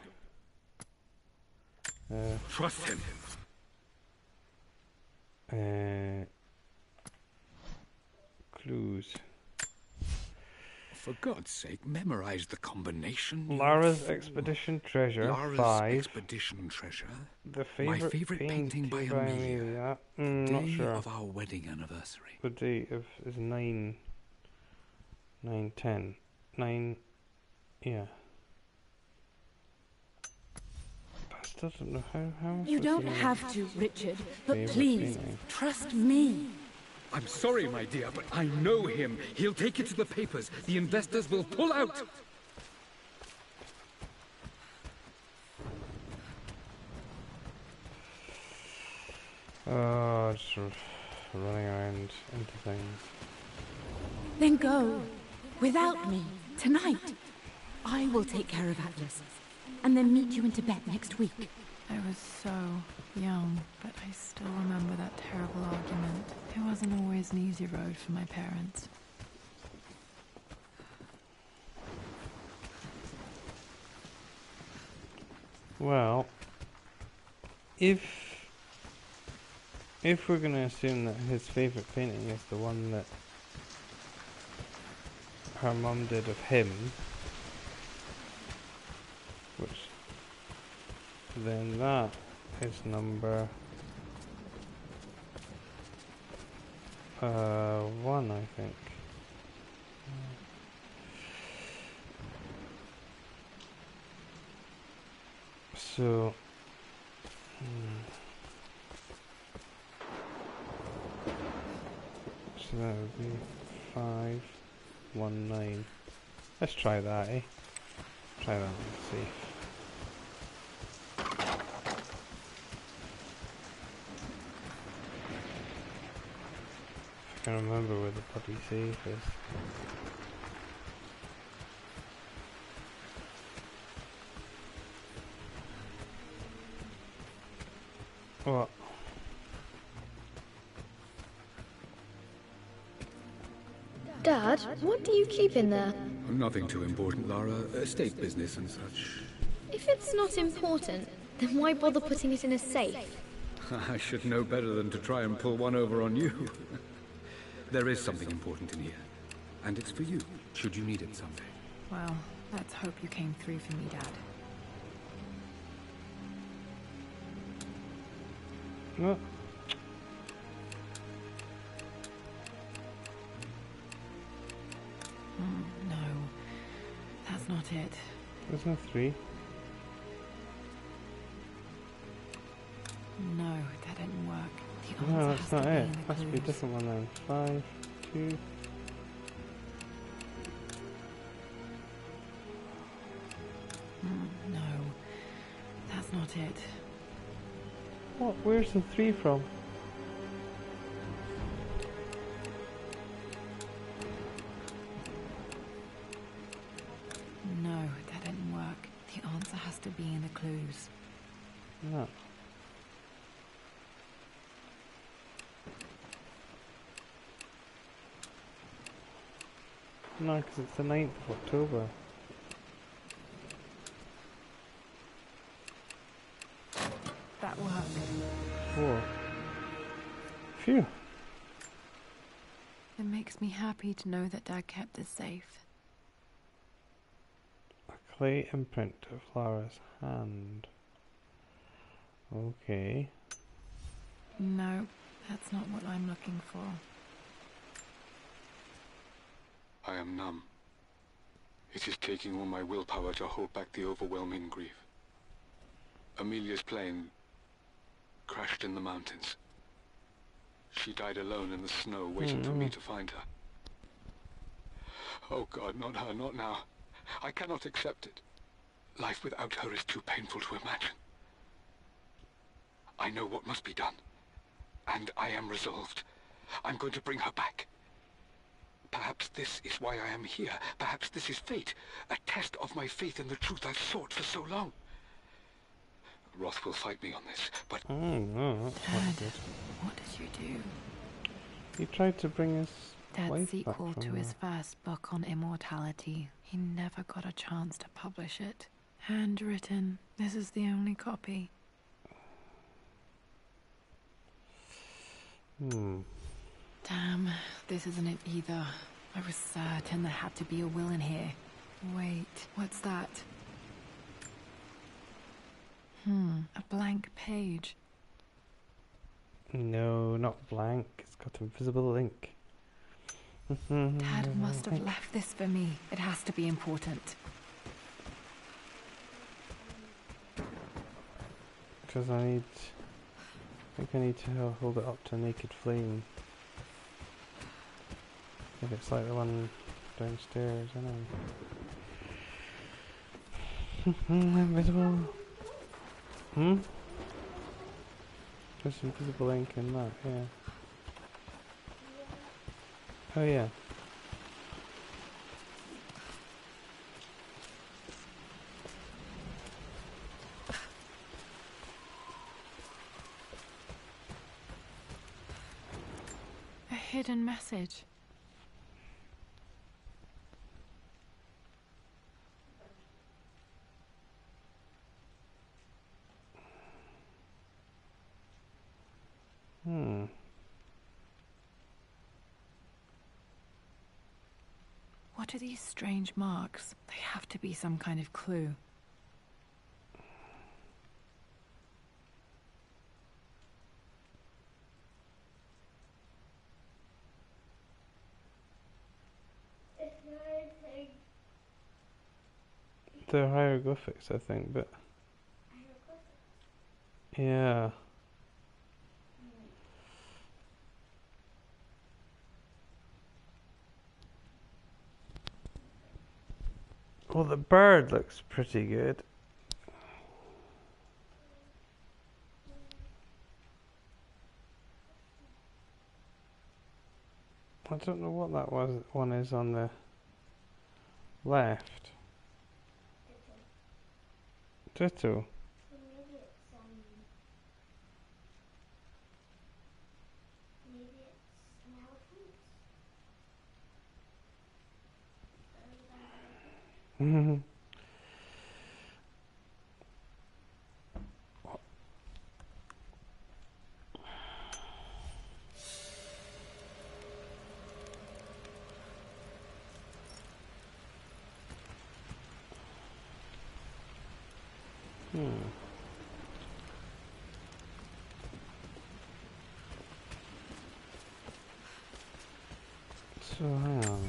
Trust him. Clues. For God's sake, memorize the combination. you Lara's fool. expedition treasure. Lara's 5. expedition treasure. The My favorite favorite painting by Amelia. Not Day sure. of our wedding anniversary. The date of is 9. 9/10. 9. Yeah. But I still don't know how. am I You supposed don't to know have to, Richard. But Favourite please, painting. trust me. I'm sorry, my dear, but I know him. He'll take it to the papers. The investors will pull out. Oh, just running around into things. Then go. Without me. Tonight. I will take care of Atlas. And then meet you in Tibet next week. I was so young, but I still remember that terrible argument. It wasn't always an easy road for my parents. Well, if we're going to assume that his favourite painting is the one that her mum did of him, which then that is number 1, I think. So so that would be 519. Let's try that, eh? Try that and see. I can't remember where the bloody safe is. What? Dad, what do you keep in there? Nothing too important, Lara. Estate business and such. If it's not important, then why bother putting it in a safe? I should know better than to try and pull one over on you. There is something important in here. And it's for you, should you need it someday. Well, let's hope you came through for me, Dad. No. No, that's not it. There's no 3. No, that didn't work. The No, answer that's has not to be it. in the Must be a clues. different one then. 5, 2. No, that's not it. What? Where's the 3 from? No, that didn't work. The answer has to be in the clues. No. No, because it's the 9th of October. That worked. 4. Phew. It makes me happy to know that Dad kept this safe. A clay imprint of Lara's hand. Okay. No, that's not what I'm looking for. I am numb. It is taking all my willpower to hold back the overwhelming grief. Amelia's plane crashed in the mountains. She died alone in the snow, waiting for me to find her. Oh God, not her, not now. I cannot accept it. Life without her is too painful to imagine. I know what must be done, and I am resolved. I'm going to bring her back. Perhaps this is why I am here. Perhaps this is fate, a test of my faith in the truth I've sought for so long. Roth will fight me on this, but... Oh no, that's not Dad, good. what did you do? He tried to bring his Dad's wife back sequel from to his her. first book on immortality. He never got a chance to publish it. Handwritten. This is the only copy. Damn, this isn't it either. I was certain there had to be a will in here. Wait, what's that? A blank page. No, not blank. It's got invisible ink. Dad must have left this for me. It has to be important. Because I think I need to hold it up to naked flame. If it's like the one downstairs, I know. Invisible. There's invisible ink in that, yeah. Oh yeah. A hidden message. What are these strange marks? They have to be some kind of clue. They're hieroglyphics, I think, but yeah. Well, the bird looks pretty good. I don't know what that one is on the left. Ditto. Hmm. So hang on.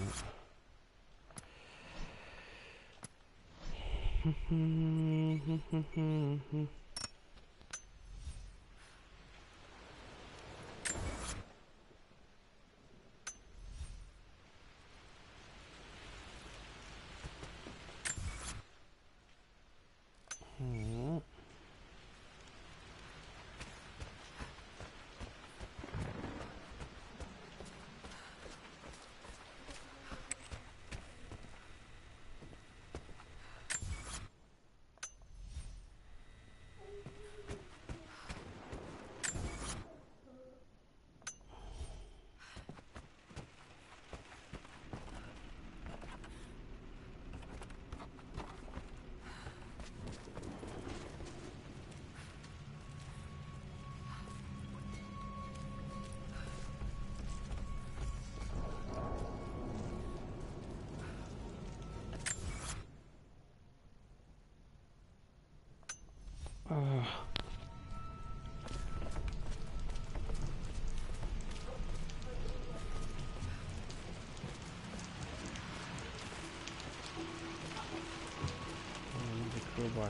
Crowbar.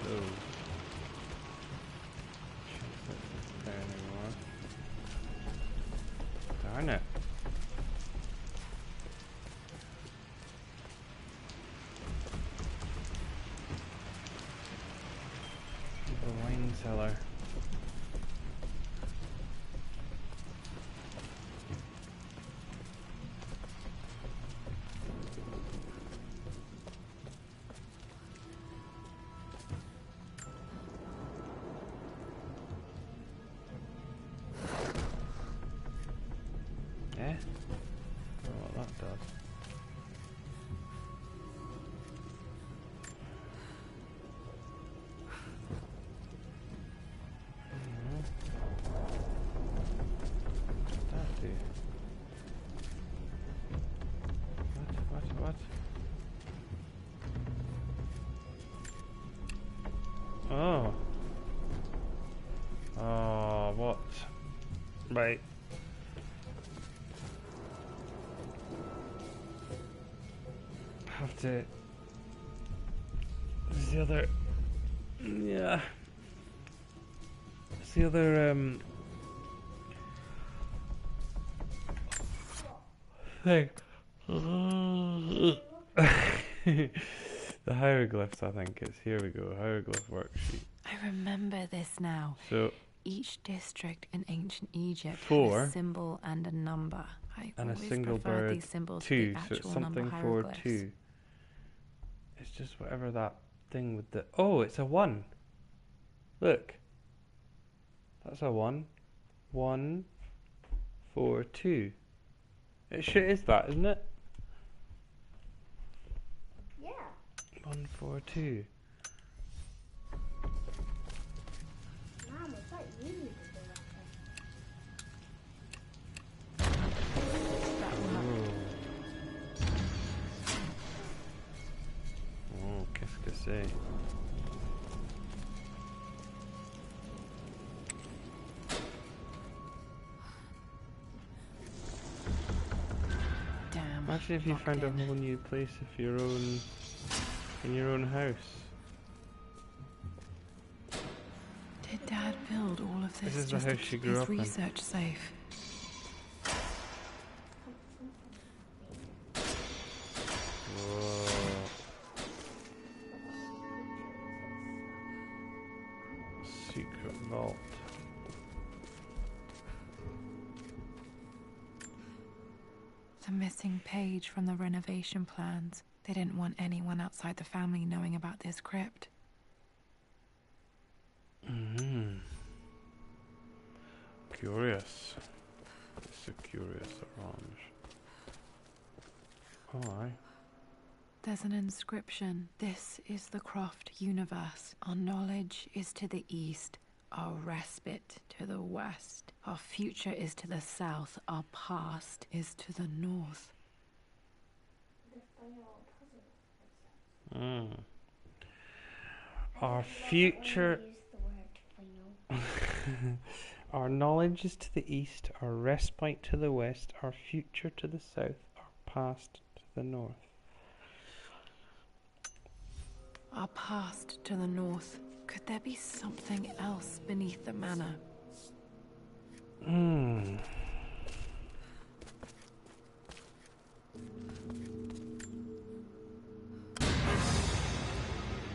Oh. There anymore. Darn it. The wine cellar. Eh? I don't know what that does. What's that do? What? Oh. Oh, what? Right. Have to. There's the other. Yeah. There's the other thing. The hieroglyphs, I think it's. Here we go. Hieroglyph worksheet. I remember this now. So Each district in ancient Egypt had 4 a symbol and a number. I and a always single preferred bird these symbols to 2, the so it's actual number something for hieroglyphs. 2. It's just whatever that thing with the. Oh, it's a 1. Look. That's a 1. 1, 4, 2. It sure is that, isn't it? Yeah. 1, 4, 2. Mom, I thought you needed Oh, qu'est-ce que c'est? Damn. Imagine if you locked found a in. whole new place of your own in your own house. Did Dad build all of this This is the just to house she keep grew his up in. research safe? Whoa. Secret vault. The missing page from the renovation plans. They didn't want anyone outside the family knowing about this crypt. Curious. It's a curious orange. Oh, aye. There's an inscription. This is the Croft universe. Our knowledge is to the east, our respite to the west. Our future is to the south, our past is to the north. Our future. Our knowledge is to the east, our respite to the west, our future to the south, our past to the north. Our past to the north. Could there be something else beneath the manor?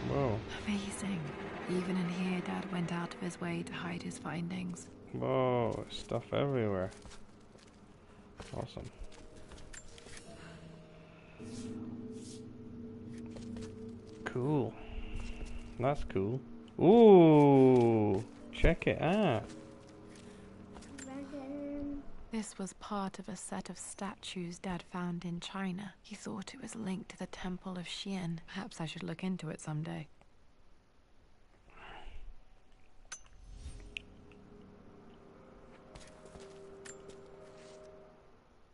Whoa. Amazing. Even in here, Dad went out of his way to hide his findings. Whoa, stuff everywhere. Awesome. Cool. That's cool. Ooh, check it out. This was part of a set of statues Dad found in China. He thought it was linked to the Temple of Xian. Perhaps I should look into it someday.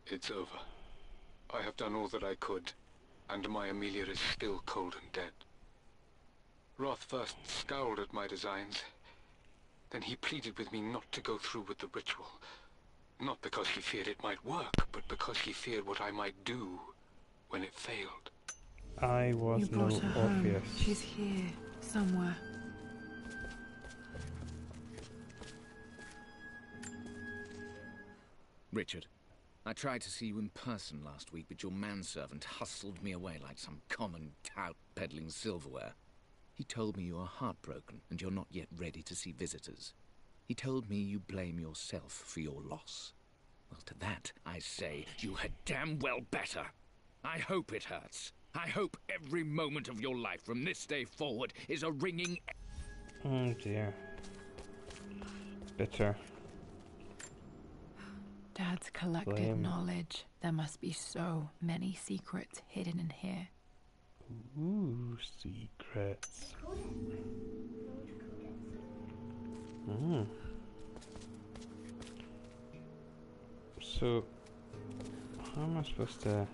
It's over. I have done all that I could, and my Amelia is still cold and dead. Roth first scowled at my designs. Then he pleaded with me not to go through with the ritual. Not because he feared it might work, but because he feared what I might do when it failed. I was You no brought her home. Orpheus. She's here, somewhere. Richard, I tried to see you in person last week, but your manservant hustled me away like some common tout peddling silverware. He told me you are heartbroken and you're not yet ready to see visitors. He told me you blame yourself for your loss. Well, to that, I say you had damn well better. I hope it hurts. I hope every moment of your life from this day forward is a ringing... Oh dear. Bitter. Dad's collected Blame. knowledge. There must be so many secrets hidden in here. Ooh, secrets. So, how am I supposed to...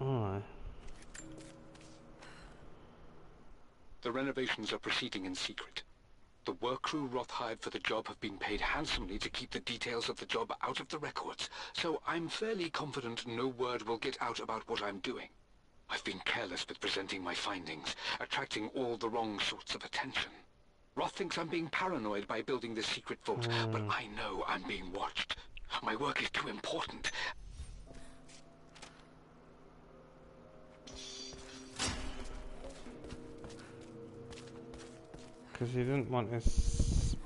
Oh, The renovations are proceeding in secret. The work crew Roth hired for the job have been paid handsomely to keep the details of the job out of the records, so I'm fairly confident no word will get out about what I'm doing. I've been careless with presenting my findings, attracting all the wrong sorts of attention. Roth thinks I'm being paranoid by building this secret vault, but I know I'm being watched. My work is too important. because he didn't want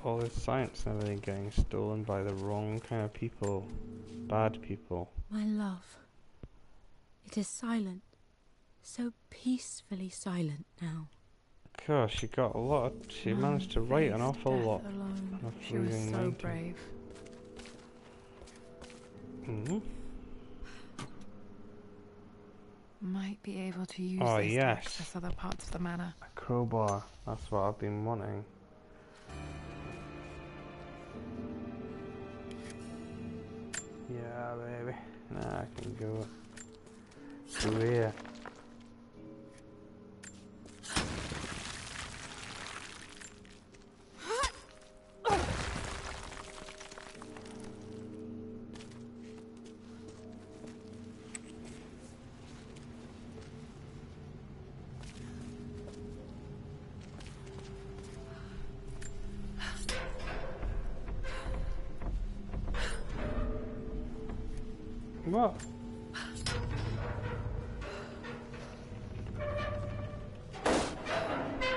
all his science and everything getting stolen by the wrong kind of people. Bad people. My love. It is silent. So peacefully silent now. Gosh, she got a lot of... She managed to write an awful Death lot. alone. of She was freezing so writing. brave. Might be able to use Oh, this to yes. access other parts of the manor. A crowbar. That's what I've been wanting. Yeah, baby. Now I can go through here. What?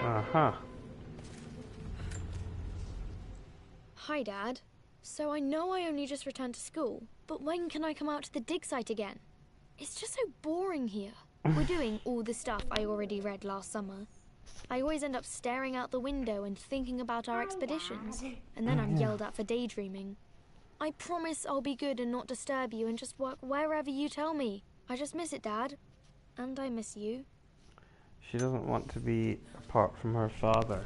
Uh-huh. Hi, Dad. So I know I only just returned to school, but when can I come out to the dig site again? It's just so boring here. We're doing all the stuff I already read last summer. I always end up staring out the window and thinking about our expeditions, and then I'm yelled at for daydreaming. I promise I'll be good and not disturb you and just work wherever you tell me. I just miss it, Dad. And I miss you. She doesn't want to be apart from her father.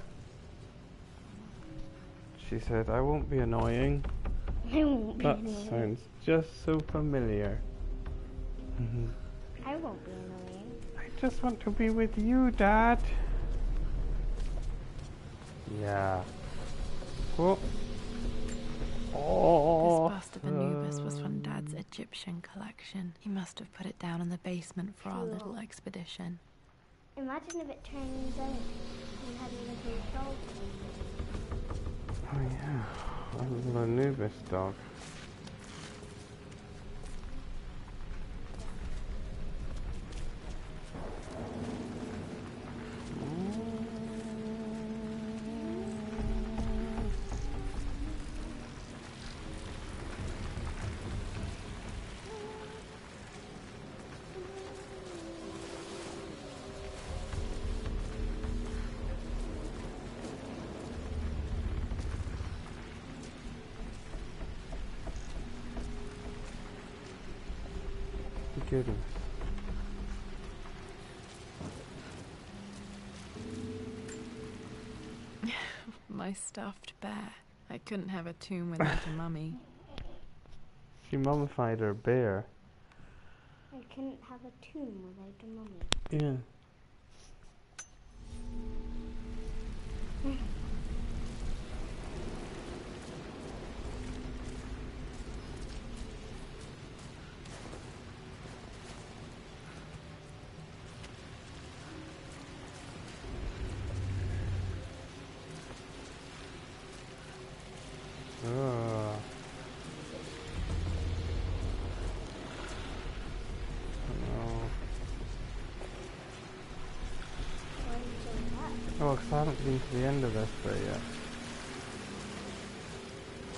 She said, I won't be annoying. I won't be That annoying. sounds just so familiar. I won't be annoying. I just want to be with you, Dad. Yeah. Oh. Oh. This bust of Anubis was from Dad's Egyptian collection. He must have put it down in the basement for our little expedition. Imagine if it turns out you had a little dog. Oh yeah, a little Anubis dog. Goodness. My stuffed bear. I couldn't have a tomb without a mummy. She mummified her bear. I couldn't have a tomb without a mummy. Yeah. Oh. Oh, because I haven't been to the end of this bit yet.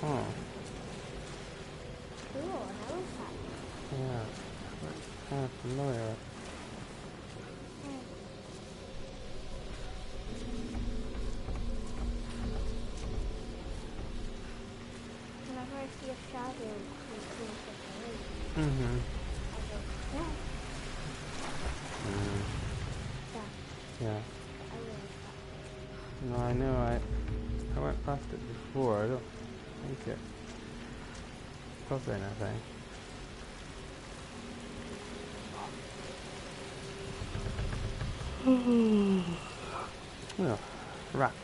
Oh. Cool, how was that? Yeah. That's kind of familiar. Whenever I see a shadow close to the road, Mm-hmm. I go, yeah, that. Yeah. I really No, I know. I went past it before. I don't think it does anything. Oh, rats.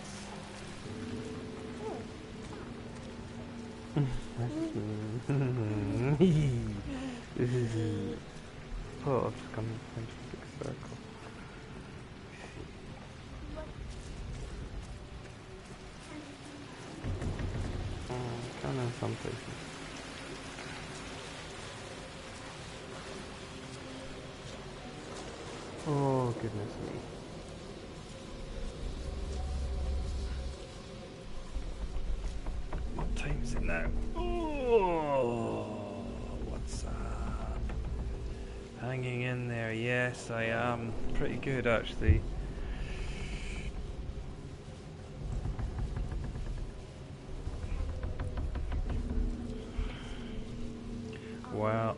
Oh, I've just come into a big circle. Kind of some places. Oh, goodness me. What time is it now? Oh, what's up? Hanging in there. Yes, I am. Pretty good, actually. Well.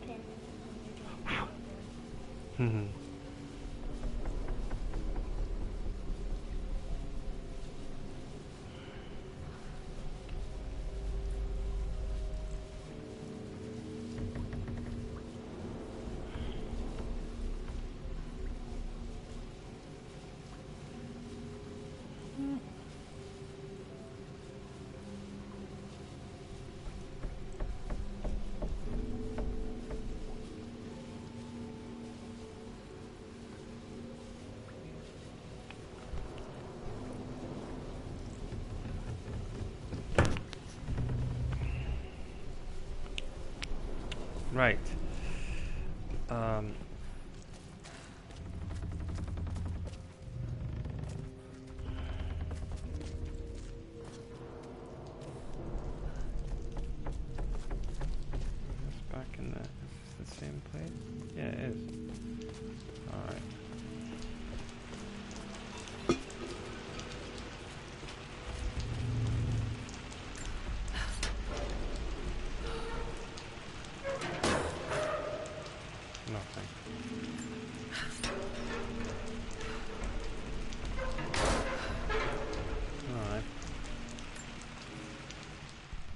Right. Um, it's back in the. Is this the same place? Yeah, it is. Alright. Nothing. Alright.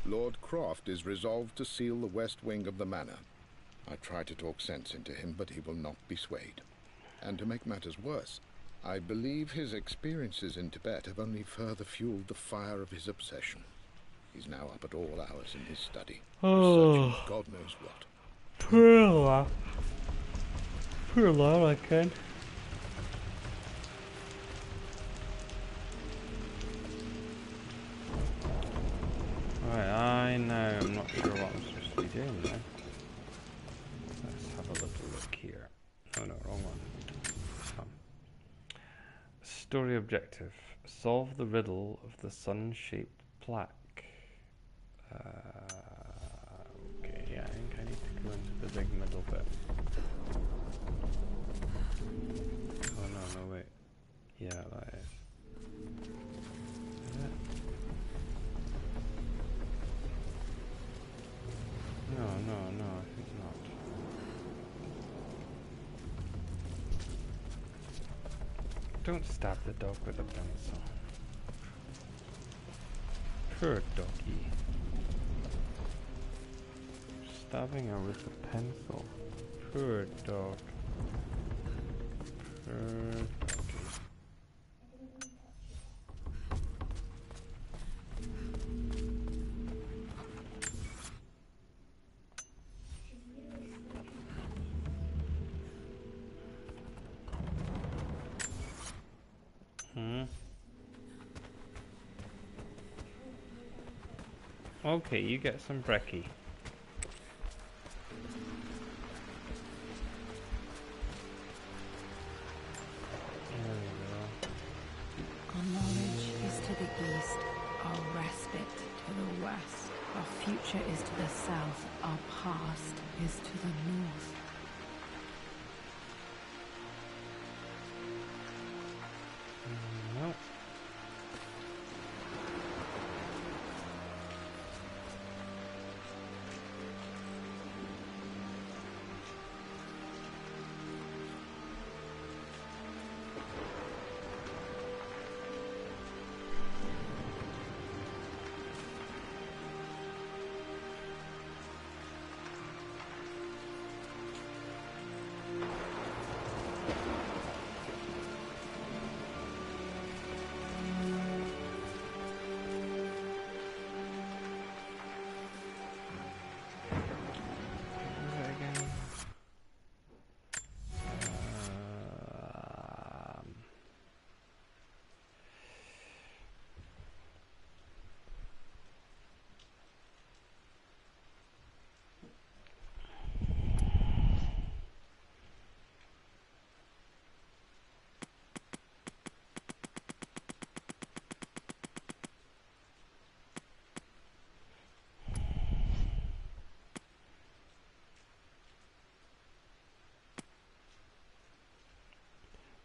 Lord Croft is resolved to seal the west wing of the manor. I try to talk sense into him, but he will not be swayed. And to make matters worse, I believe his experiences in Tibet have only further fueled the fire of his obsession. He's now up at all hours in his study, researching God knows what. Poor Lara. Poor Lara, Ken. Right, I know. I'm not sure what I'm supposed to be doing now. Let's have a little look here. Oh no, wrong one. This one. Story objective. Solve the riddle of the sun-shaped plaque. Okay, yeah, I think I need to go into the big middle bit. Oh no, wait. Yeah, that is. Is it? No, I think not. Don't stab the dog with a pencil. Poor doggy. Stabbing her with a pencil. Poor dog. Poor doggy. Okay, you get some brekkie. There we go. Our knowledge is to the east, our respite to the west. Our future is to the south, our past is to the north. Nope.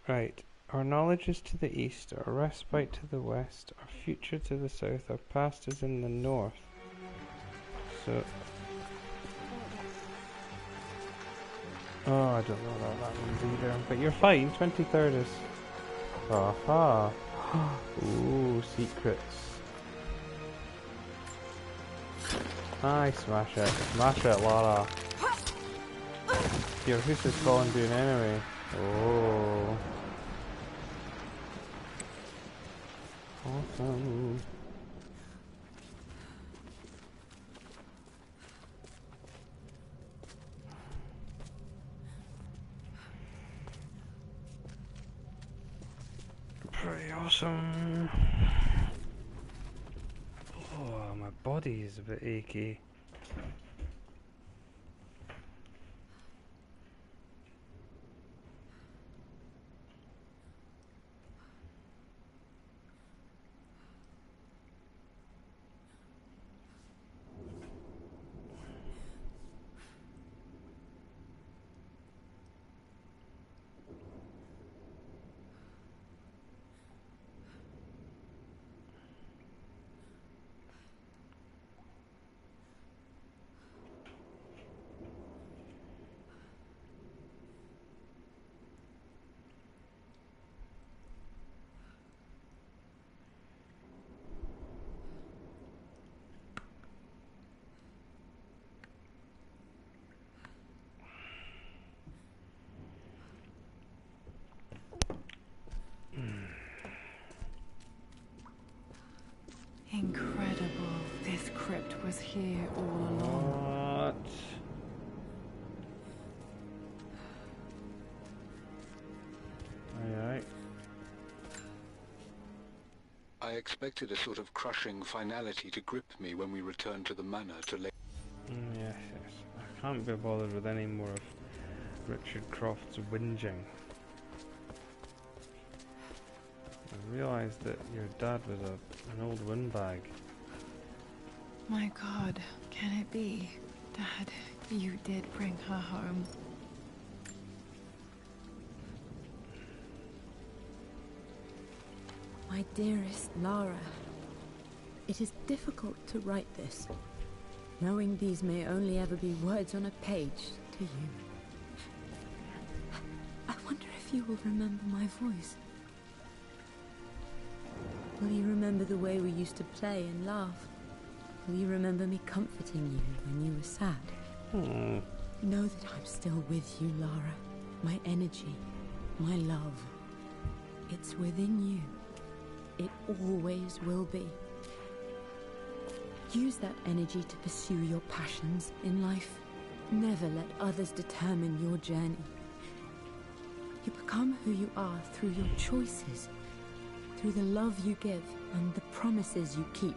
Right. Our knowledge is to the east, our respite to the west, our future to the south, our past is in the north. So... Oh, I don't know about that one either. But you're fine, 23rd is... Aha! Ooh, secrets. Aye, smash it. Smash it, Lara. Your house is falling down anyway. Oh. Awesome. Pretty awesome. Oh, my body is a bit achy. here all along. What? Alright. I expected a sort of crushing finality to grip me when we returned to the manor to lay. Yes, yes. I can't be bothered with any more of Richard Croft's whinging. I realised that your dad was an old windbag. My God, can it be? Dad, you did bring her home. My dearest Lara, it is difficult to write this, knowing these may only ever be words on a page to you. I wonder if you will remember my voice. Will you remember the way we used to play and laugh? Will you remember me comforting you when you were sad? Know that I'm still with you, Lara. My energy, my love. It's within you. It always will be. Use that energy to pursue your passions in life. Never let others determine your journey. You become who you are through your choices, through the love you give and the promises you keep.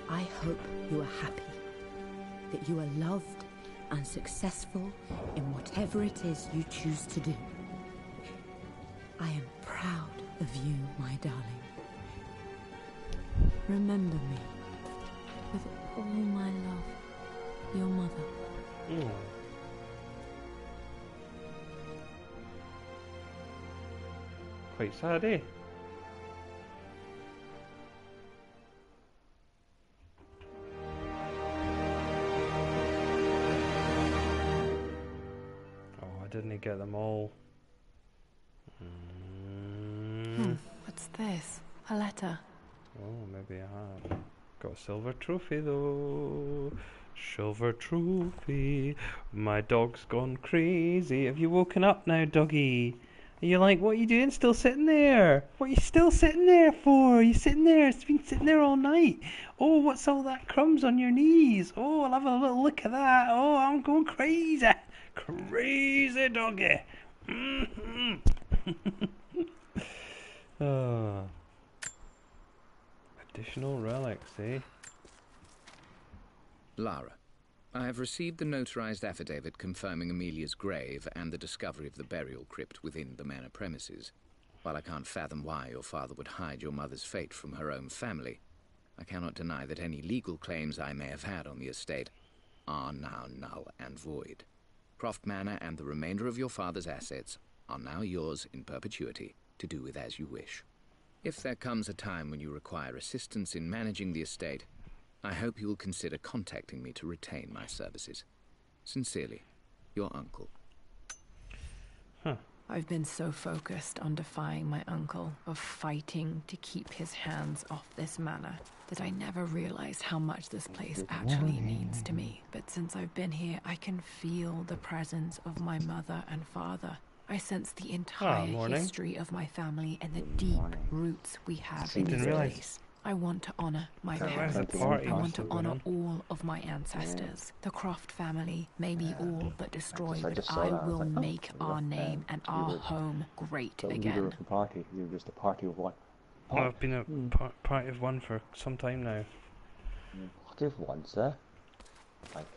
I hope you are happy, that you are loved and successful in whatever it is you choose to do. I am proud of you, my darling. Remember me with all my love, your mother. Quite sad, eh? Oh, I didn't get them all. What's this? A letter. Oh, maybe I have. Got a silver trophy though. Silver trophy. My dog's gone crazy. Have you woken up now, doggy? Are you like, what are you doing still sitting there? What are you still sitting there for? You sitting there? It's been sitting there all night. Oh, what's all that crumbs on your knees? Oh, I'll have a little look at that. Oh, I'm going crazy. Crazy doggy. Oh. Additional relics, eh? Lara, I have received the notarized affidavit confirming Amelia's grave and the discovery of the burial crypt within the manor premises. While I can't fathom why your father would hide your mother's fate from her own family, I cannot deny that any legal claims I may have had on the estate are now null and void. Croft Manor and the remainder of your father's assets are now yours in perpetuity, to do with as you wish. If there comes a time when you require assistance in managing the estate, I hope you will consider contacting me to retain my services. Sincerely, your uncle. I've been so focused on defying my uncle, of fighting to keep his hands off this manor, that I never realized how much this place actually means to me. But since I've been here, I can feel the presence of my mother and father. I sense the entire history of my family and the deep roots we have in this place. I want to honor my parents. I want to honor all of my ancestors. The Croft family may be all but destroyed, but I will make our name and our home great again. You're just a party of one. Well, I've been a party of one for some time now. Party of one, sir? Like,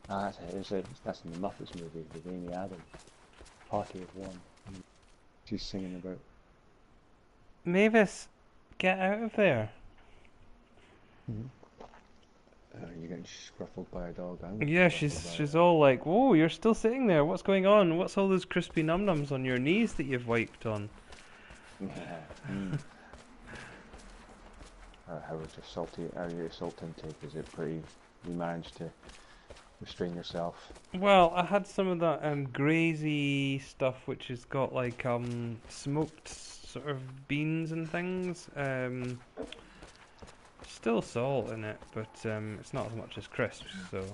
that's it. That's in the Muppets movie with Amy Adams. Party of one. She's singing about. Mavis, get out of there. You're getting scruffled by a dog. Yeah, she's all like, whoa, you're still sitting there. What's going on? What's all those crispy num-nums on your knees that you've wiped on? How was your salt intake? Is it pretty? You managed to restrain yourself? Well, I had some of that grazy stuff, which has got like smoked sort of beans and things. Still salt in it, but it's not as much as crisps. So.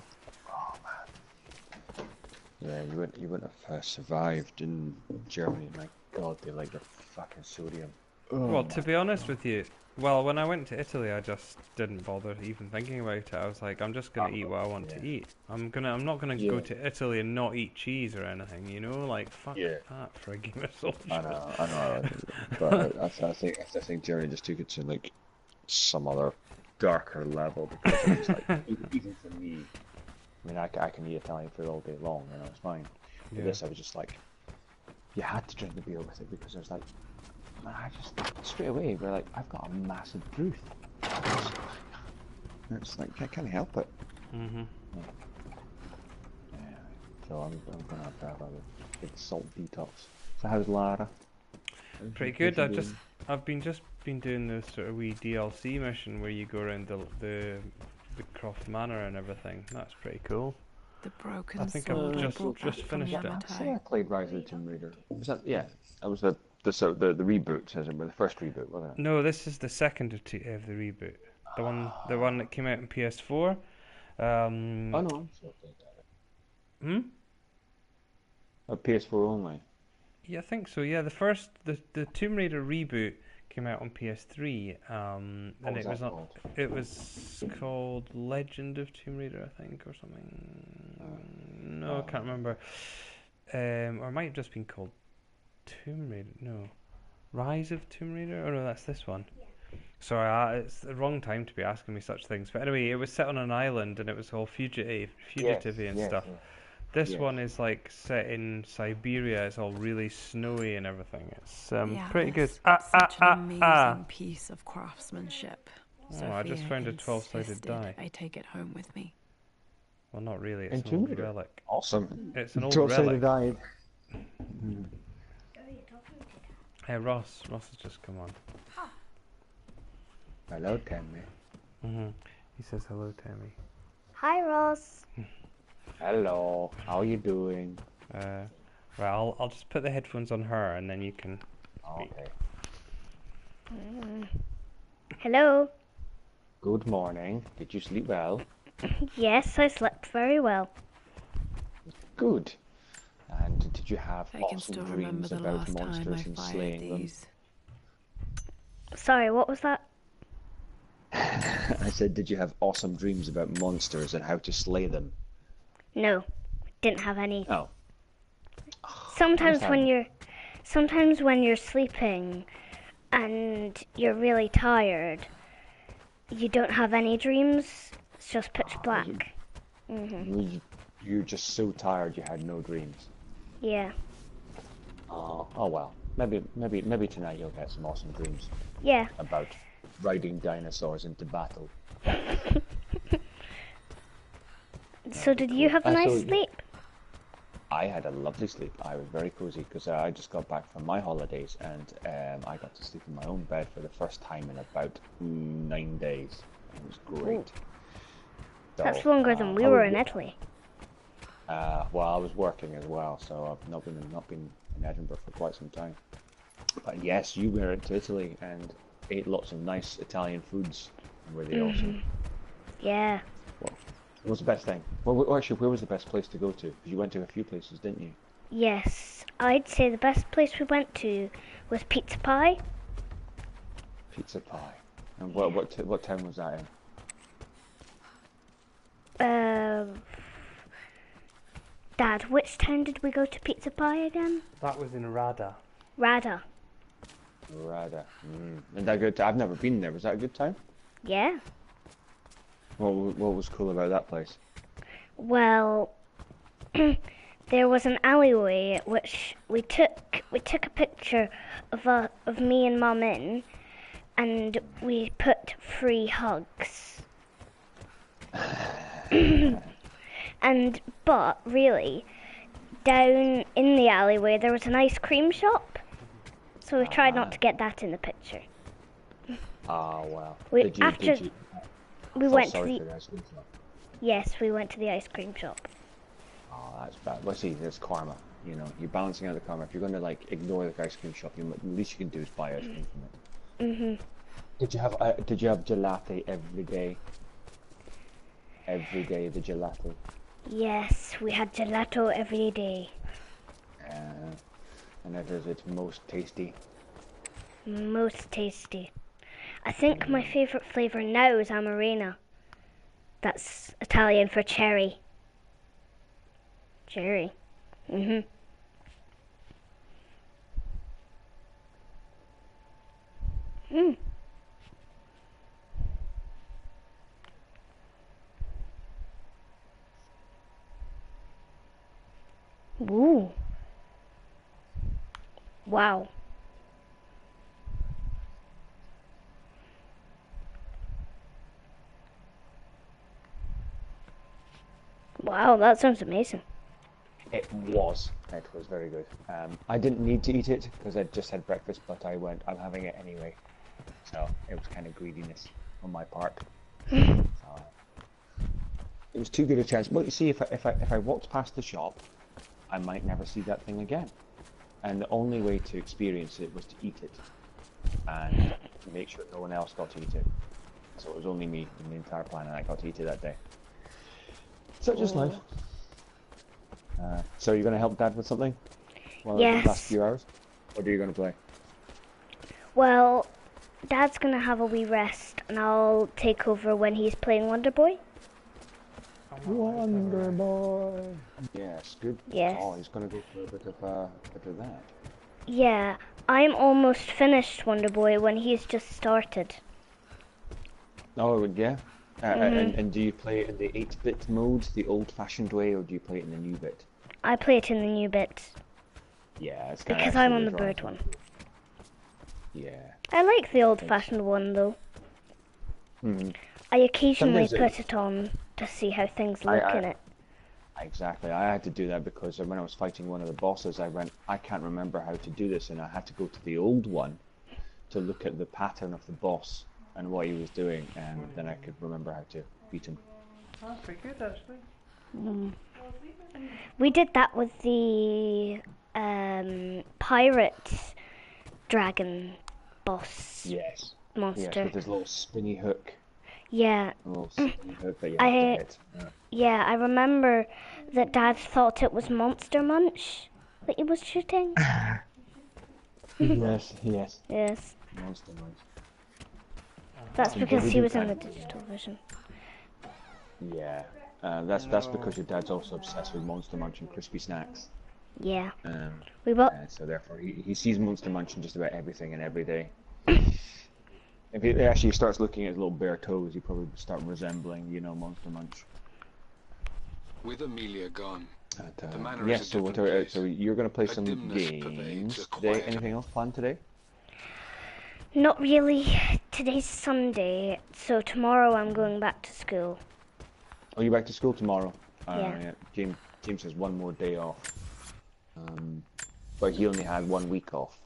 Oh man. Yeah, you wouldn't have survived in Germany. My God, they like the fucking sodium. Well, to be honest with you, well, when I went to Italy, I just didn't bother even thinking about it. I was like, I'm just gonna eat what I want to eat. I'm not gonna go to Italy and not eat cheese or anything, you know? Like, fuck that for a game of soldiers. I know. But I think Jerry just took it to like some other darker level because it was like even for me. I mean, I can eat Italian food all day long, you know, it's fine. But this, I was just like, you had to drink the beer with it because I was like, man, I just straight away we're like, I've got a massive tooth. It's like I can't help it. Mhm. Yeah. So I'm gonna have to have a big salt detox. So how's Lara? Pretty good. I've been doing this sort of wee DLC mission where you go around the Croft manor and everything. That's pretty cool. The broken I think sword I I've brought back just from finished it. I'm sure I played Rise of the Tomb Raider. Was that that was the reboot, as it were, the first reboot, wasn't it? No, this is the second of the reboot. The one that came out in PS4. Oh no, I'm sure I played that. Hmm? PS4 only. Yeah, I think so. Yeah, the Tomb Raider reboot came out on PS3. And it was called Legend of Tomb Raider, I think, or something. No, I can't remember. Or it might have just been called Tomb Raider. No, Rise of Tomb Raider. Oh no, that's this one. Sorry, it's the wrong time to be asking me such things. But anyway, it was set on an island and it was all fugitive and stuff. Yeah. This one is like set in Siberia. It's all really snowy and everything. It's pretty good. Such an amazing piece of craftsmanship. I just found a 12-sided die. I take it home with me. Well, not really. It's an old relic. Awesome. It's an old 12-sided relic. die. Hey, Ross has just come on. Hello, Tammy. He says hello, Tammy. Hi, Ross. Hello. How are you doing? Well, I'll just put the headphones on her, and then you can. Okay. Hello. Good morning. Did you sleep well? Yes, I slept very well. Good. And did you have I can awesome still remember dreams the about last time monsters I and fired slaying these. Sorry, what was that? them? I said, did you have awesome dreams about monsters and how to slay them? No, didn't have any. Oh. Sometimes when you're sleeping and you're really tired, you don't have any dreams. It's just pitch black. You're just so tired you had no dreams. Yeah. Oh well. Maybe tonight you'll get some awesome dreams. Yeah. About riding dinosaurs into battle. So did you have a nice sleep? I had a lovely sleep. I was very cozy because I just got back from my holidays and I got to sleep in my own bed for the first time in about 9 days. It was great. Ooh. That's longer than we were in Italy. Well, I was working as well, so I've not been in Edinburgh for quite some time. But yes, you went to Italy and ate lots of nice Italian foods. Were they awesome? Yeah. Well, what was the best thing? Well, actually, where was the best place to go to? Because you went to a few places, didn't you? Yes, I'd say the best place we went to was Pizza Pie. Pizza Pie. And what town was that in? Dad, which town did we go to Pizza Pie again? That was in Rada. Rada. Rada. Is that good? I've never been there. Was that a good time? Yeah. What was cool about that place? Well, there was an alleyway which we took a picture of me and Mum in, and we put free hugs. But really, down in the alleyway there was an ice cream shop, so we tried not to get that in the picture. Ah, well. We Did you? We went to the the ice cream shop. Yes, we went to the ice cream shop. Oh, that's bad. Well, see, there's karma. You know, you're balancing out the karma. If you're going to like ignore the ice cream shop, the least you can do is buy ice cream from it. Mhm. Did you have gelato every day? Every day the gelato. Yes, we had gelato every day. And it is its most tasty. Most tasty. I think my favourite flavour now is Amarena. That's Italian for cherry. Cherry. Mhm. Mm. Ooh. Wow. Wow, that sounds amazing. It was. It was very good. I didn't need to eat it because I'd just had breakfast, but I went, I'm having it anyway. So it was kind of greediness on my part. It was too good a chance. Well, you see, if I walked past the shop, I might never see that thing again. And the only way to experience it was to eat it, and to make sure no one else got to eat it. So it was only me in the entire planet that got to eat it that day. Such is life. So you're going to help Dad with something? Well, Yes. the last few hours? Or are you going to play? Well, Dad's gonna have a wee rest, and I'll take over when he's playing Wonder Boy. Wonder Boy. Yes, good. Yes. Oh, he's going to go for a bit of that. Yeah, I'm almost finished Wonder Boy when he's just started. Oh, yeah. And do you play it in the 8-bit mode, the old-fashioned way, or do you play it in the new bit? I play it in the new bit Yeah, it's kind because I'm on the bird one. Yeah. I like the old-fashioned one though. I occasionally Sometimes put it on to see how things look in it. Exactly. I had to do that because when I was fighting one of the bosses, I went, I can't remember how to do this, and I had to go to the old one to look at the pattern of the boss and what he was doing, and then I could remember how to beat him. That's pretty good, actually. We did that with the pirate dragon boss Yes. monster. Yes, with his little spinny hook. Yeah. A little spinny hook that you have to hit. Yeah, I remember that Dad thought it was Monster Munch that he was shooting. Yes. Yes. Monster Munch. That's because he was in the digital version. Yeah. That's because your dad's also obsessed with Monster Munch and crispy snacks. Yeah. We so therefore he sees Monster Munch in just about everything and every day. If he actually starts looking at his little bare toes, he probably start resembling, Monster Munch. With Amelia gone, the manor yes, is a so different place. so you're going to play A some dimness games pervades a today. quiet- Anything else planned today? Not really. Today's Sunday, so tomorrow I'm going back to school. Oh, you're back to school tomorrow? Yeah. James has one more day off. But he only had 1 week off.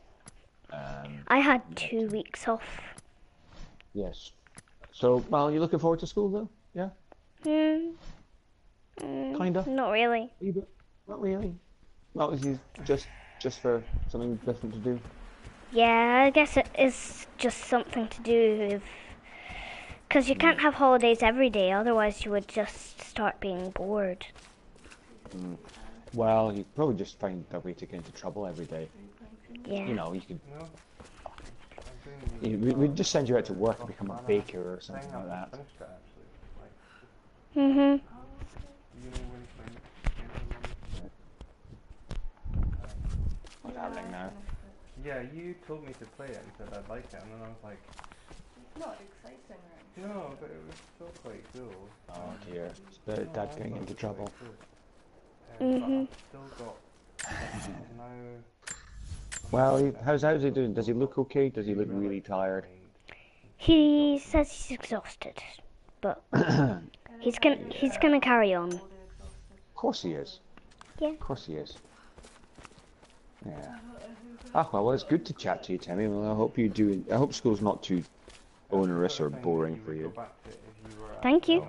I had 2 weeks off. Yes. So, well, you looking forward to school though? Yeah? Kinda? Not really. Not really. Well, is he just for something different to do? Yeah, I guess it is just something to do because you can't have holidays every day, otherwise you would just start being bored. Well, you probably just find a way to get into trouble every day. Yeah. You could. We'd just send you out to work and become a baker or something like that. What's happening now? Yeah, you told me to play it and said I'd like it, and then I was like... It's not exciting, right? No, but it was still quite cool. Oh dear, Dad's getting into trouble. But I've still got... now... Well, how's he doing? Does he look okay? Does he look really tired? He says he's exhausted, but he's gonna carry on. Of course he is. Yeah. Of course he is. Yeah. Well, it's good to chat to you, Timmy. Well, I hope school's not too onerous or boring for you. Thank you.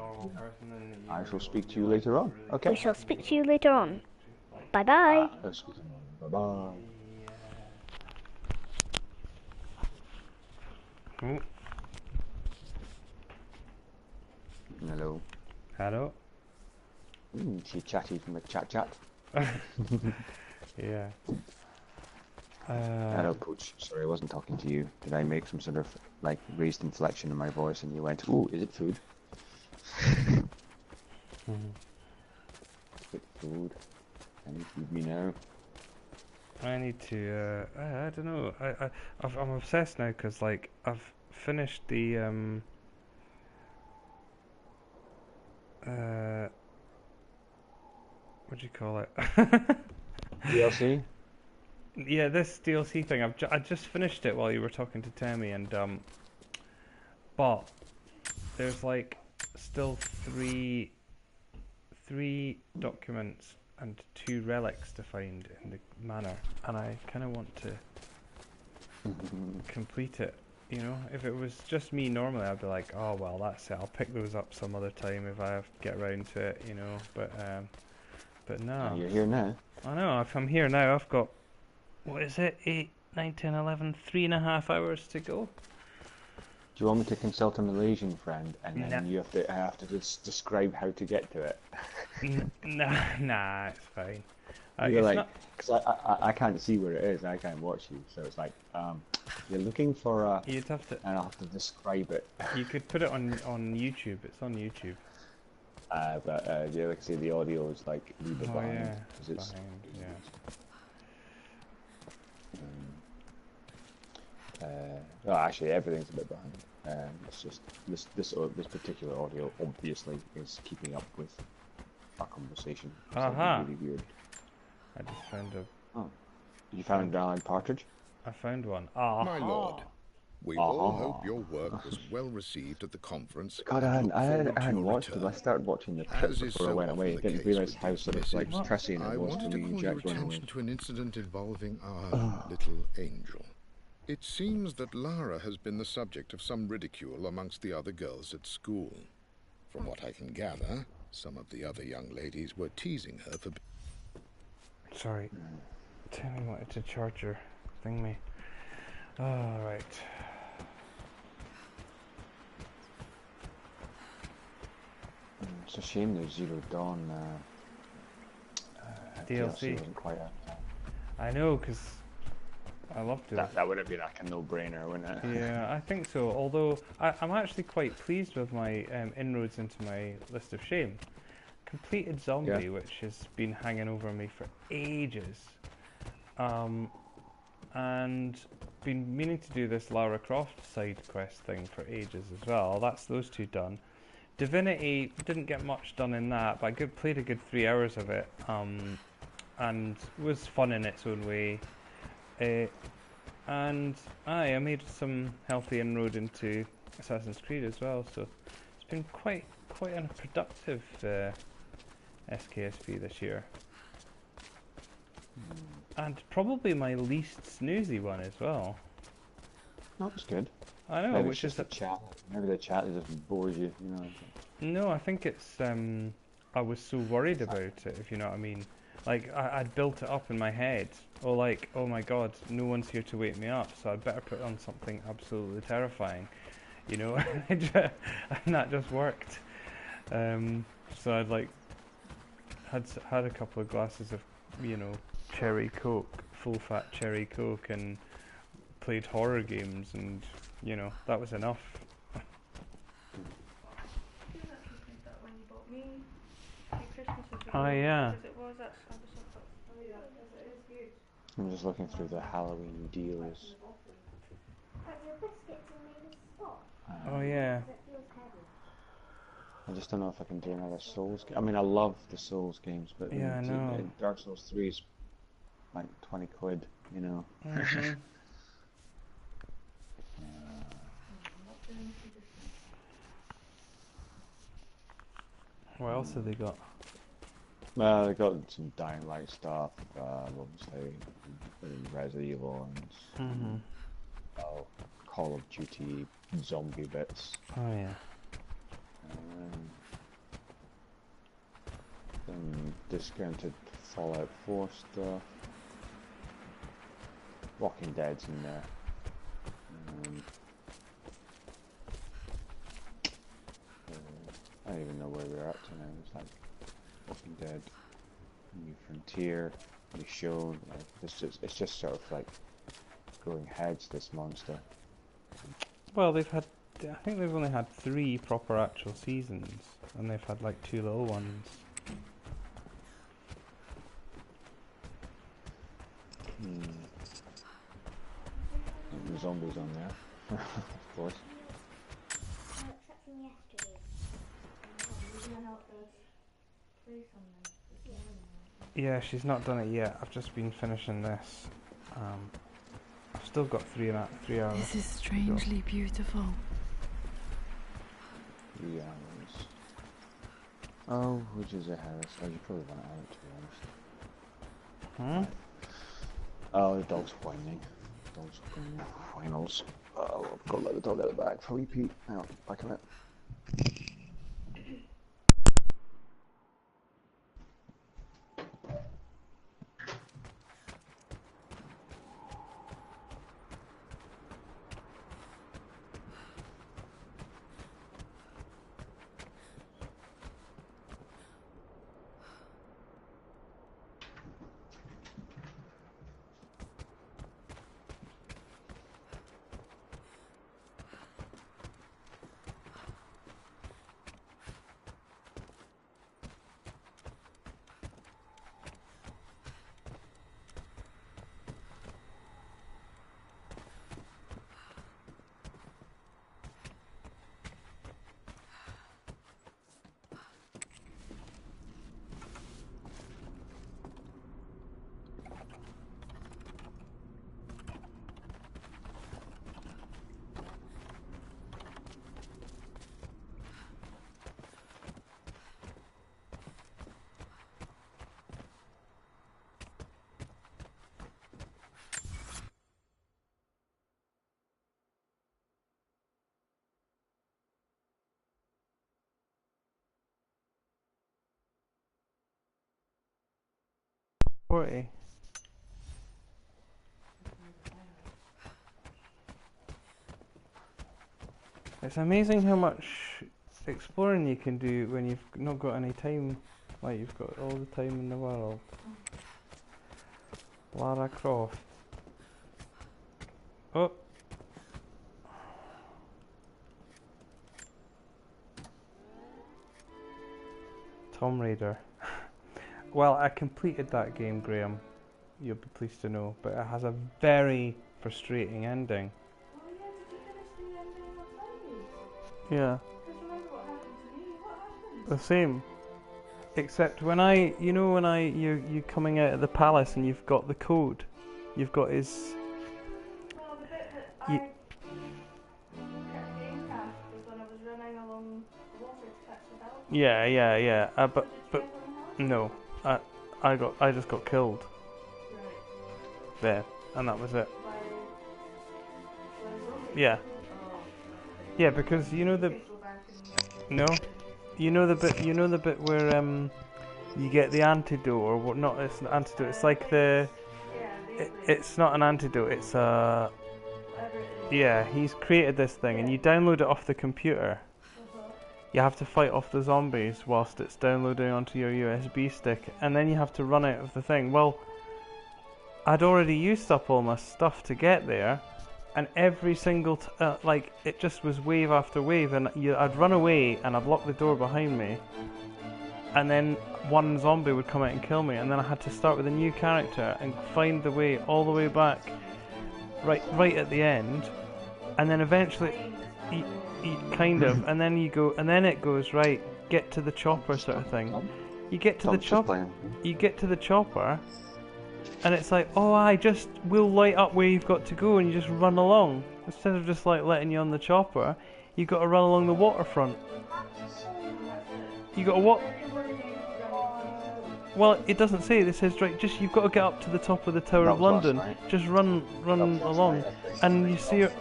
I shall speak to you later on. Okay. We shall speak to you later on. Bye bye. Bye bye. Hello. Hello. She chatted from a chat. Yeah. Hello, Pooch. Sorry, I wasn't talking to you. Did I make some sort of like raised inflection in my voice and you went, "Ooh, is it food?" Is it food? Can you feed me now? I need to. I don't know. I'm obsessed now because like I've finished the what do you call it? DLC? Yeah, this DLC thing. I just finished it while you were talking to Tammy, and but there's like still three documents and 2 relics to find in the manor, and I kind of want to complete it. You know, if it was just me normally, I'd be like, oh well, that's it. I'll pick those up some other time if I have to get around to it. You know, but no. You're here now. I know. If I'm here now, I've got, what is it? 8, 9, 10, 11, 3.5 hours to go. Do you want me to consult a Malaysian friend and then Nah. I have to just describe how to get to it? Nah, it's fine. You're It's like, not. because I can't see where it is, I can't watch you, so it's like, you're looking for a, You'd have to. and I'll have to describe it. You could put it on YouTube. It's on YouTube. But yeah, like I say, the audio is like a little bit Oh behind. yeah, 'Cause it's behind. Yeah. Well, actually, everything's a bit behind. It's just this particular audio obviously is keeping up with our conversation. It's Aha. really weird. I just found a. Oh, you found a darling partridge? I found one. Ah. My lord, we all hope your work was well received at the conference. God, and I look forward to hadn't your watched it. return. I started watching the clip As is before I so went away. I often the didn't case realise with how these sort of like missives, prescient I it was wanted to to me and call your Jack going away. attention to an incident involving our little angel. It seems that Lara has been the subject of some ridicule amongst the other girls at school. From what I can gather, some of the other young ladies were teasing her for... Sorry. Tammy wanted to charge her thingy. All right. It's a shame there's Zero Dawn DLC. wasn't quite out. I know, because I love to. That would have been like a no-brainer, wouldn't it? Yeah, I think so. Although I'm actually quite pleased with my inroads into my list of shame. Completed Zombie, Yeah. which has been hanging over me for ages, and been meaning to do this Lara Croft side quest thing for ages as well. That's those 2 done. Divinity, didn't get much done in that, but I played a good 3 hours of it, and was fun in its own way. And I made some healthy inroad into Assassin's Creed as well, so it's been quite a productive SKSP this year. And probably my least snoozy one as well. That was good. I know, Maybe which it's is just the chat. Maybe the chat just bores you, you know. No, I think it's I was so worried about it, if you know what I mean. Like I'd built it up in my head, or like, oh my god, no one's here to wake me up, so I'd better put on something absolutely terrifying, you know. And that just worked. So I'd like had a couple of glasses of, you know, cherry coke, full fat cherry coke, and played horror games, and you know that was enough. Oh yeah. I'm just looking through the Halloween deals. Oh yeah. I just don't know if I can do another Souls game. I mean, I love the Souls games, but Yeah, I know. Dark Souls 3 is like 20 quid, you know. Mm-hmm. What else have they got? Well, they got some Dying Light stuff, obviously, Resident Evil, and Call of Duty zombie bits. Oh yeah. Some discounted Fallout 4 stuff. Walking Dead's in there. I don't even know where we're up to now. It's like Walking Dead, New Frontier, New Show. Like, it's just sort of like growing heads, this monster. Well, they've had. I think they've only had 3 proper actual seasons, and they've had like 2 little ones. The zombies on there, of course. Except from yesterday. Yeah, she's not done it yet. I've just been finishing this. I've still got 3 hours. This is strangely beautiful. 3 hours. Oh, which is a Harris? Oh, you probably want it out, to be honest. Oh, the dog's whining. Dog's whining for finals. Oh, I've got to let the dog out of the bag for wee Pete. Hang on, back in it. Forty. It's amazing how much exploring you can do when you've not got any time. Like, you've got all the time in the world. Lara Croft. Oh! Tomb Raider. Well, I completed that game, Graham. You'll be pleased to know, but it has a very frustrating ending. Oh yeah, did you finish the ending of Zombies? Yeah. Because remember what happened to me? What happened? The same. Except when you're coming out of the palace and you've got the code. You've got his... Well, the bit that I kept getting cast was when I was running along the water to catch the helicopter. Yeah. So But did you get on the no, I just got killed Right. there, and that was it. By zombies? Yeah, Oh. yeah, because you know the Please go back and... no, you know the bit where you get the antidote or what? Not, it's an antidote. It's like the it's not an antidote. It's a Whatever it is. yeah. He's created this thing, and you download it off the computer. You have to fight off the zombies whilst it's downloading onto your USB stick, and then you have to run out of the thing. Well, I'd already used up all my stuff to get there, and every single like, it just was wave after wave, and I'd run away and I'd lock the door behind me, and then one zombie would come out and kill me, and then I had to start with a new character and find the way all the way back, right at the end, and then eventually, kind of, and then you go, and then it goes, right, get to the chopper sort of thing. You get to the chopper. You get to the chopper. And it's like, oh, we'll light up where you've got to go, and you just run along. Instead of just like letting you on the chopper, you've got to run along the waterfront. You got to what? Well, it doesn't say. It says, right, just you've got to get up to the top of the Tower of London. Just run along, and you see it.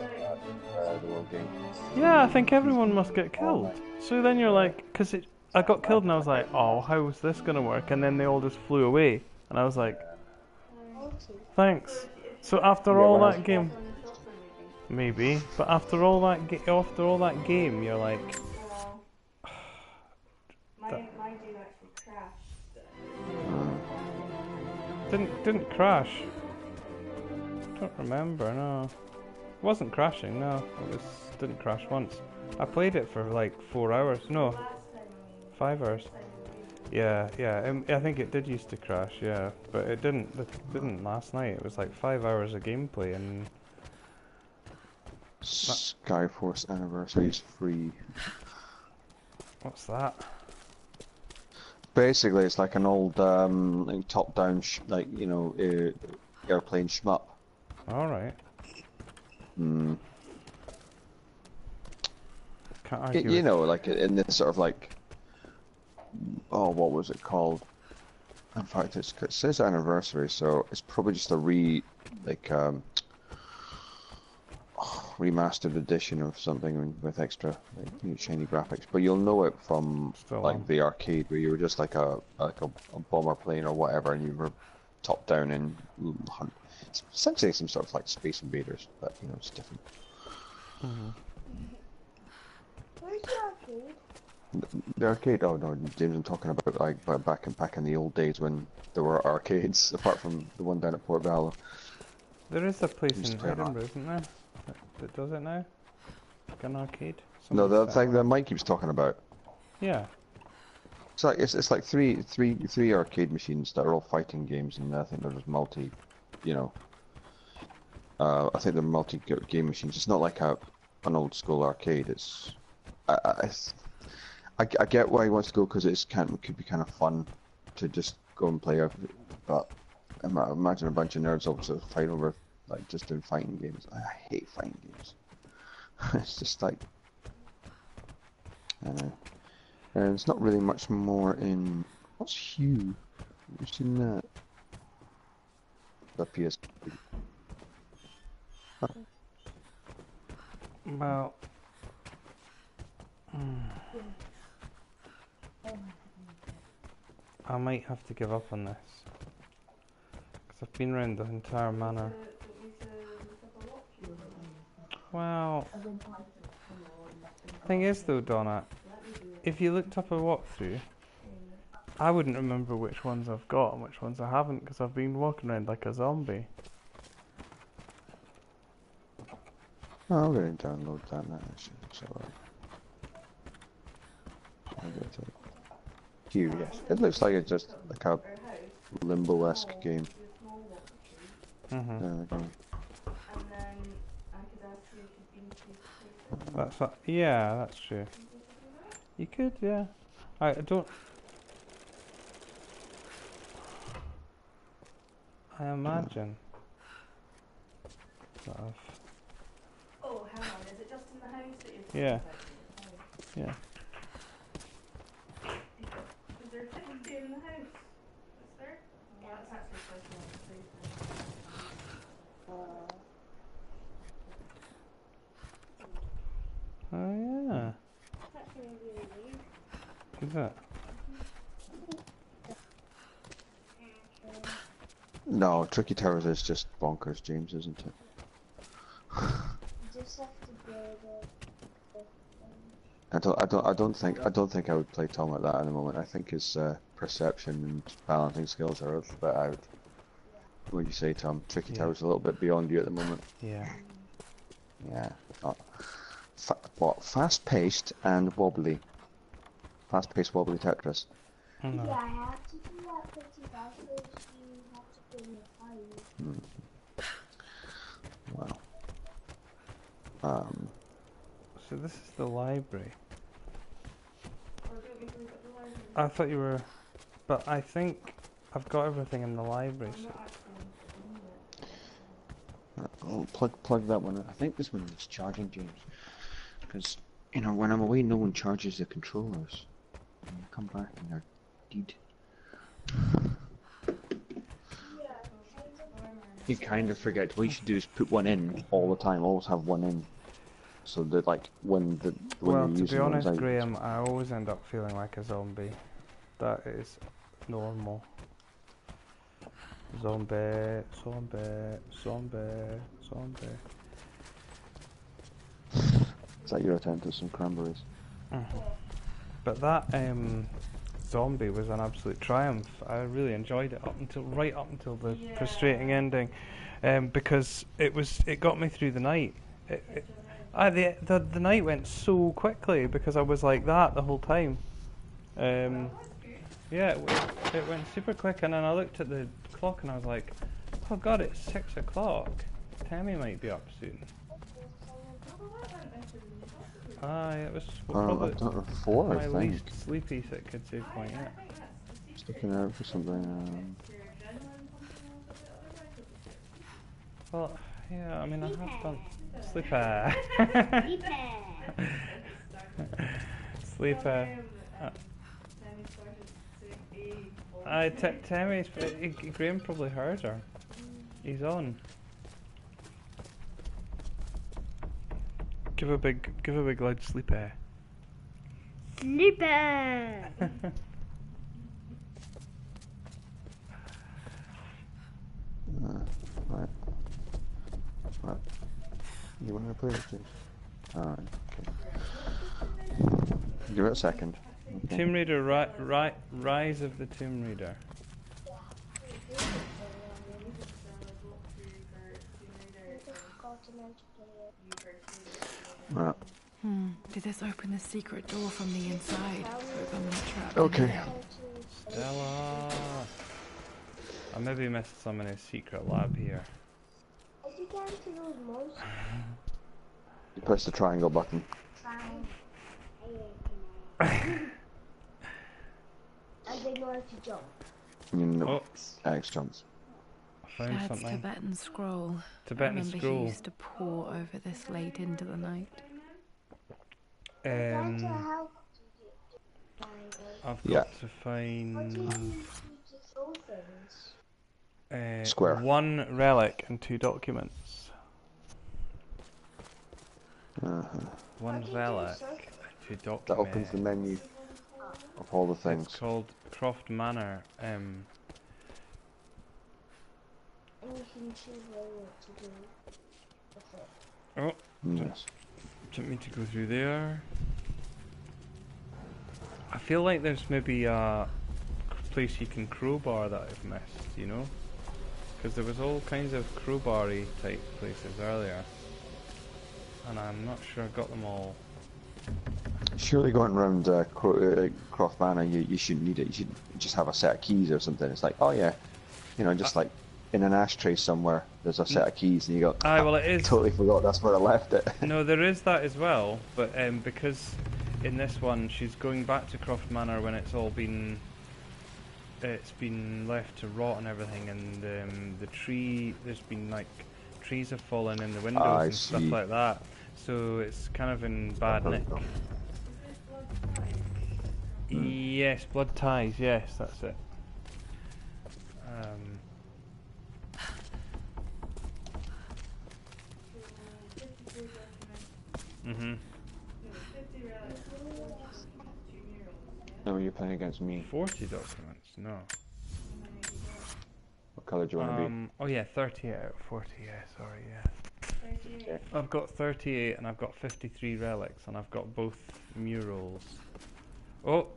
Yeah, I think everyone must get killed. So then you're like, I got killed, and I was like, oh, how is this gonna work? And then they all just flew away, and I was like, thanks. So after all that game, maybe, but after all that game, you're like, Mine did actually crash. didn't crash. Don't remember, no. It wasn't crashing, no. Didn't crash once. I played it for like 4 hours. No, Last time, I mean. 5 hours. Last time we played. Yeah. I think it did used to crash, yeah. But it didn't last night. It was like 5 hours of gameplay and... Skyforce Anniversary is free. What's that? Basically, it's like an old like top-down, airplane shmup. Alright. Mm. Can't argue You with- know, like in this sort of like, oh, what was it called? In fact, it says anniversary, so it's probably just a remastered edition of something with extra like, shiny graphics. But you'll know it from Still like on. the arcade where you were just like a bomber plane or whatever, and you were top down in it's essentially some sort of like Space Invaders, but you know it's different. Mhm. Where's the arcade? The arcade? Oh no, James, I'm talking about like back in the old days when there were arcades, apart from the one down at Port Valo. There is a place Just in turn Edinburgh, isn't there? That does it now? Like an arcade? No, Somebody the set thing one that up. Mike keeps talking about. Yeah. It's like three arcade machines that are all fighting games, and I think they're just multi, you know. I think they're multi game machines. It's not like an old school arcade. It's I get why he wants to go because it could be kind of fun to just go and play, but imagine a bunch of nerds all sort of fight over like just doing fighting games. I hate fighting games. It's just like I don't know. And it's not really much more in what's Hue? Have you seen that? The PS. Well... I might have to give up on this. Because I've been around the entire manor. Well... Thing is though, Donna, if you looked up a walkthrough, I wouldn't remember which ones I've got and which ones I haven't because I've been walking around like a zombie. Oh, I'm going to download that now. So, I'll go to Hue, yes. It looks like it's just like a Limbo-esque game. Mhm. And then I could ask you if you've been to That's yeah, that's true. You could, yeah. I don't. I imagine. That I've, Oh, hang on, is it just in the house that you're talking Yeah. about? yeah. Is there a thing to do in the house? Is there? Yeah, that's actually supposed to be on the Oh yeah. That's really weird. Is it? No, Tricky Towers is just bonkers, James, isn't it? You just have to build it. I don't think I would play Tom like that at the moment. I think his perception and balancing skills are a little bit out. What do you say, Tom? Tricky Yeah. Tower's a little bit beyond you at the moment. Yeah. Yeah. Fast-paced and wobbly. Fast-paced, wobbly Tetris. Oh, no. Yeah, I have to do that pretty fast because you have to put in the fire. Wow. So this is the library. Or do you want me to look at the library? I thought you were, but I think I've got everything in the library. I'm So. not actually Oh, plug that one. I think this one is charging, James. Because you know, when I'm away, no one charges the controllers. When you come back and they're dead. You kind of forget. What you should do is put one in all the time. Always have one in, so that like when Well, you're to be using ones honest, out- Graham, I always end up feeling like a zombie. That is normal. Zombie, zombie, zombie, zombie. Is that your attempt at some cranberries? But that zombie was an absolute triumph. I really enjoyed it right up until the frustrating ending, because it got me through the night. The night went so quickly because I was like that the whole time. Yeah, it went super quick, and then I looked at the clock and I was like, oh god, it's 6 o'clock. Tammy might be up soon. It was probably I've done it 4, my I think. least sleepy kid save point yet. Just looking out for something. Well, yeah, I mean, I have done sleeper. Sleeper. Tammy's. Graham probably heard her. He's on. Give a big loud sleeper. Sleeper! Right. Right. You want to play this, please? Alright, okay. Give it a second. Okay. Tomb Raider, Rise of the Tomb Raider. Right. Did this open the secret door from the inside? Okay. Stella! I maybe missed some in his secret lab here. You press the triangle button. You know, X jumps. I found Dad's something. Tibetan scroll. Tibetan I remember scroll. he used to pore over this late into the night. I've got to find Square. 1 relic and 2 documents. 1 relic and 2 documents. That opens the menu of all the things. It's called Croft Manor. And you can choose what to do with it. Oh, yes. Didn't mean to go through there. I feel like there's maybe a place you can crowbar that I've missed, you know? Because there was all kinds of crowbar-y type places earlier. And I'm not sure I got them all. Surely going around Croft Manor, you shouldn't need it. You should just have a set of keys or something. It's like, oh yeah, you know, just like in an ashtray somewhere, there's a set of keys, and you go, well, it is. Totally forgot that's where I left it. No, there is that as well, but because in this one she's going back to Croft Manor when it's been left to rot and everything, and the tree, there's been like trees have fallen in the windows and stuff like that, so it's kind of in bad nick. Yes, blood ties. Yes, that's it. No, you're playing against me. 40 documents, no. What colour do you want to be? Oh yeah, 38 out of 40, yeah, sorry, yeah. Okay. I've got 38 and I've got 53 relics and I've got both murals. Oh!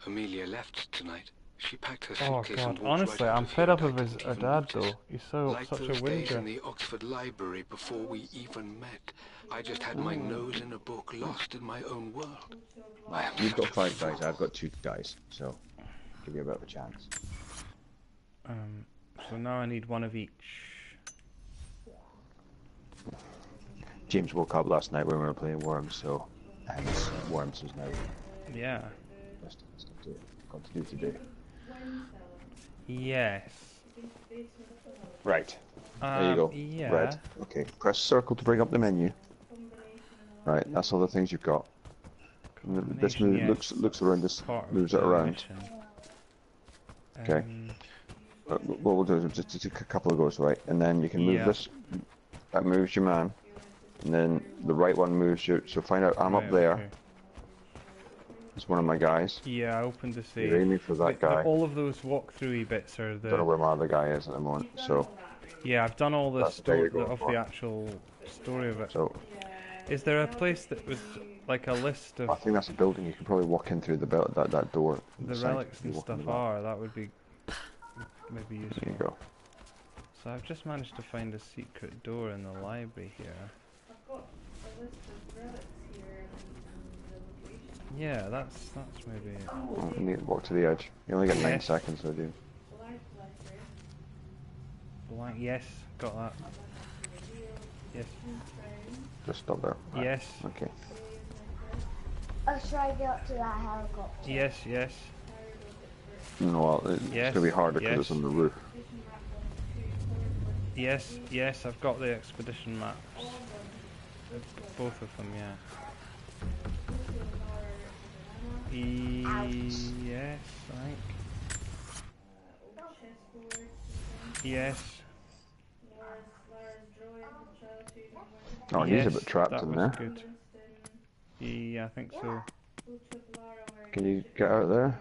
Amelia left tonight. She packed her Oh suitcase god, and walked honestly, right out I'm of fed here. up of I his didn't even dad notice. though. He's Like such those a days whinger. in the Oxford Library before we even met. I just had my nose in a book, lost in my own world. You've got 5 guys, I've got 2 guys, so give you a bit of a chance. So now I need 1 of each. James woke up last night when we were playing Worms, so hence Worms is now Yeah. got to do today. Yes. Right. There you go. Yeah. Red. Okay. Press circle to bring up the menu. Right. That's all the things you've got. This move looks around. This moves it around. Okay. What we'll do is just take a couple of goes, right, and then you can move this. That moves your man, and then the right one moves you. So find out. I'm up there. Okay. It's one of my guys. Yeah, I opened the save. You're aiming for that guy. All of those walkthrough bits are the. Don't know where my other guy is at the moment. So. Yeah, I've done all the That's story what you're of going the for. actual story of it. So. Is there a place that was like a list of I think that's a building. You can probably walk in through that door. on the side. relics You and walk in stuff the back. are, that would be maybe useful. There you go. So I've just managed to find a secret door in the library here. I've got a list of relics here and the location. Yeah, that's maybe it. Oh, you need to walk to the edge. You only get 9 Yes. seconds, so do. Library. Blank. Yes, got that. Yes. Just stop there. Right. Yes. Okay. Let's try to get up to that helicopter. Yes. Yes. No, well, it's Yes, gonna be harder because yes. it's on the roof. Yes. Yes. I've got the expedition maps. Both of them. Yeah. Yes. I think. Yes. Oh, he's a Yes, bit trapped that in was there. good. Yeah, I think so. Can you get out there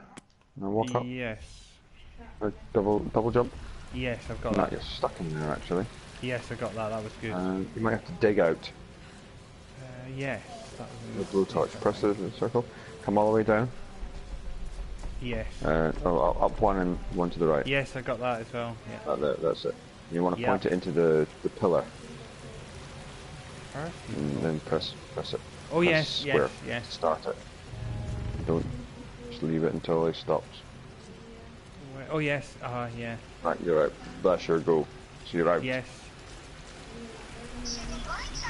and walk up? Yes. Double jump? Yes, I've got No, that. you're stuck in there actually. Yes, I got that. That was good. You might have to dig out Yes. That the was a blowtorch. mistake, I Press the think. circle. Come all the way down. Yes. Up one and one to the right. Yes, I got that as well. Yeah. That's it. You want to Yeah. point it into the pillar First? and then press it. Oh Press yes, square. yes, yes. Start it. Don't just leave it until he stops. Oh yes. Yeah. Right, you're out. That's your goal. So you're out. Yes.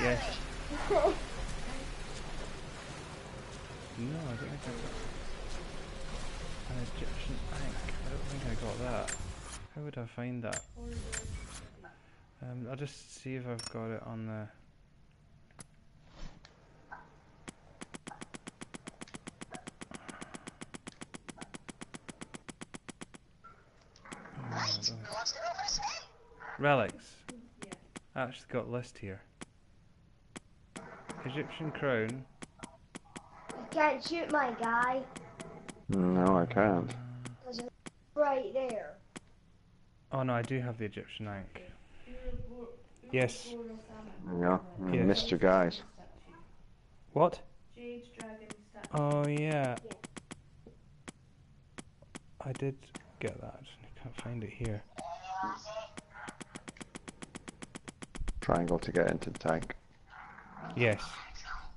Yes. No, I don't think I got an Egyptian ink. I don't think I got that. How would I find that? I'll just see if I've got it on the. Relics. I actually got a list here. Egyptian crown. You can't shoot my guy. No, I can't. There's a right there. Oh no, I do have the Egyptian ink. Yes. Yeah, you Yes. missed your guys. What? Jade dragon statue. Oh yeah. I did get that. I can't find it here. Triangle to get into the tank. Yes.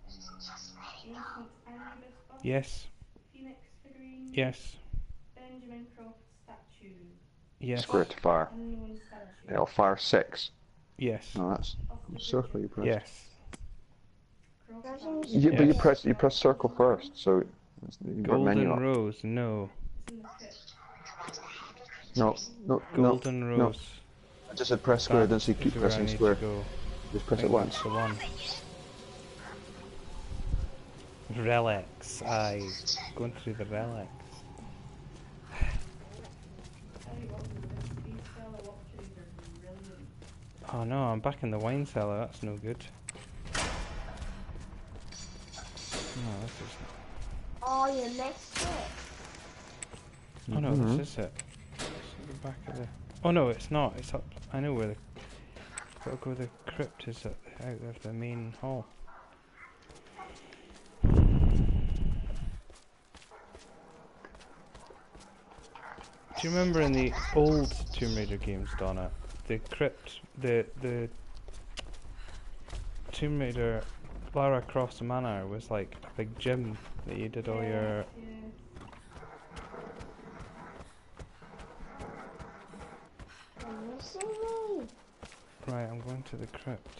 Ancient Anubis bust. Yes. Phoenix figurine. Yes. Benjamin Croft statue. Yes. Square to fire. Unknown statue. It'll fire 6. Yes. No, that's circle you press. Yes. Croft But Yes. you press circle first, so you've got menu Golden up. rose. No. It's in the pit. No. Golden no. rose. I just said press square, then so you That keep is where I pressing need to square. go. Just press I it think once. that's the one. Relics. Aye. Going through the relics. Tell you what, these cellar watches are brilliant. Oh no, I'm back in the wine cellar. That's no good. No, this is. Oh, you missed it. Oh no, this is it. It's at the back of the. Oh no, it's not. It's up. I know where the. Gotta go. The crypt is out of the main hall. Do you remember in the old Tomb Raider games, Donna, the crypt, the Tomb Raider, Lara Croft's manor was like a big gym that you did all your. You're missing me. Right, I'm going to the crypt.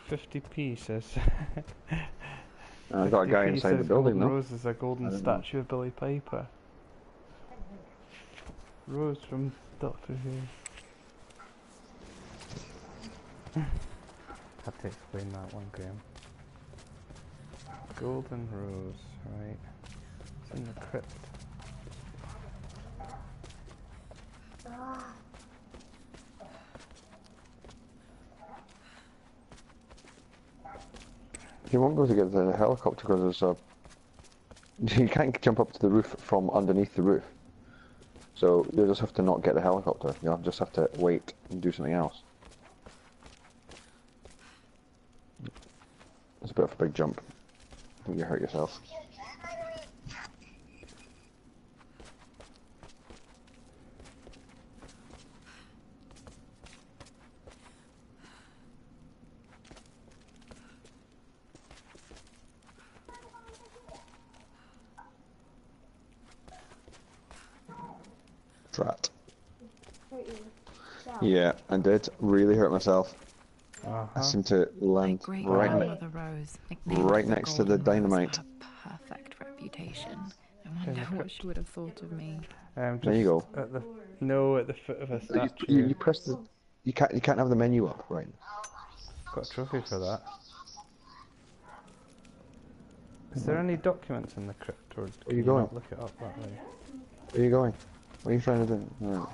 50p says. I got a guy 50p inside the says building Golden though. Rose is a golden I don't statue of Billy Piper. Rose from Doctor Who. Had to explain that one, Graham. Golden Rose, right. It's in the crypt. Ah. You won't be able to get the helicopter because there's a. You can't jump up to the roof from underneath the roof. So you'll just have to not get the helicopter. You'll just have to wait and do something else. It's a bit of a big jump. I think you hurt yourself. Drat. Yeah, I did. Really hurt myself. I seem to My land great right, grandmother Rose nicknamed right it the next to the Golden Rose dynamite. for her perfect reputation. I wonder what she would have thought of me. Just There you go. at the at the foot of a statue. You press the. You can't have the menu up, right? Got a trophy for that. Is there any documents in the crypt, or can you going? not look it up that way? Where are you going? What are you trying to do? Right.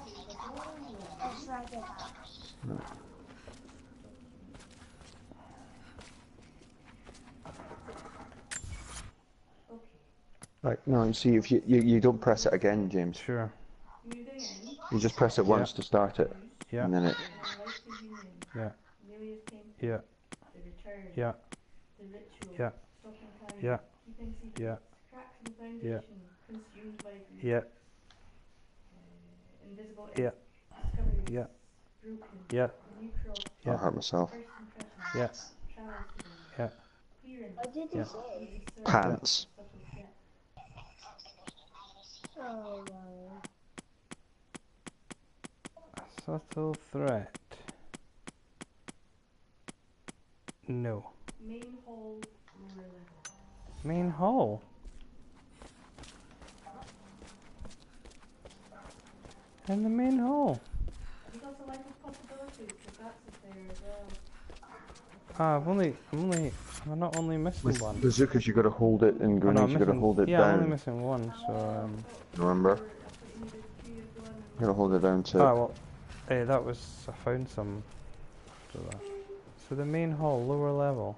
Right, no, you see, if you don't press it again, James. Sure. You just press it once to start it. Yeah. And then it... Yeah. Yeah. Yeah. Yeah. Yeah. Yeah. Yeah. Yeah. Yeah. Yeah. Yeah. I'll hurt myself. Yeah. Yeah. Yeah. Pants. A subtle threat. No. Main hall, lower level. Main hall? In the main hall? There's also life of possibilities, so that's there as well. Ah, I'm not only missing With one. bazookas, you got to hold it, and Oh, no, grenades, you got to hold it yeah, down. I'm only missing one, so Remember? You got to hold it down to... Ah, well, that was... I found some after that. So the main hall, lower level.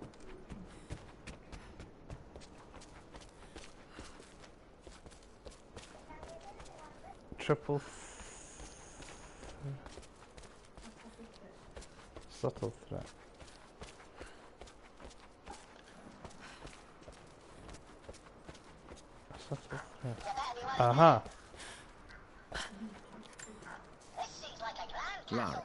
Triple... Subtle threat. Subtle threat. Aha! Lara,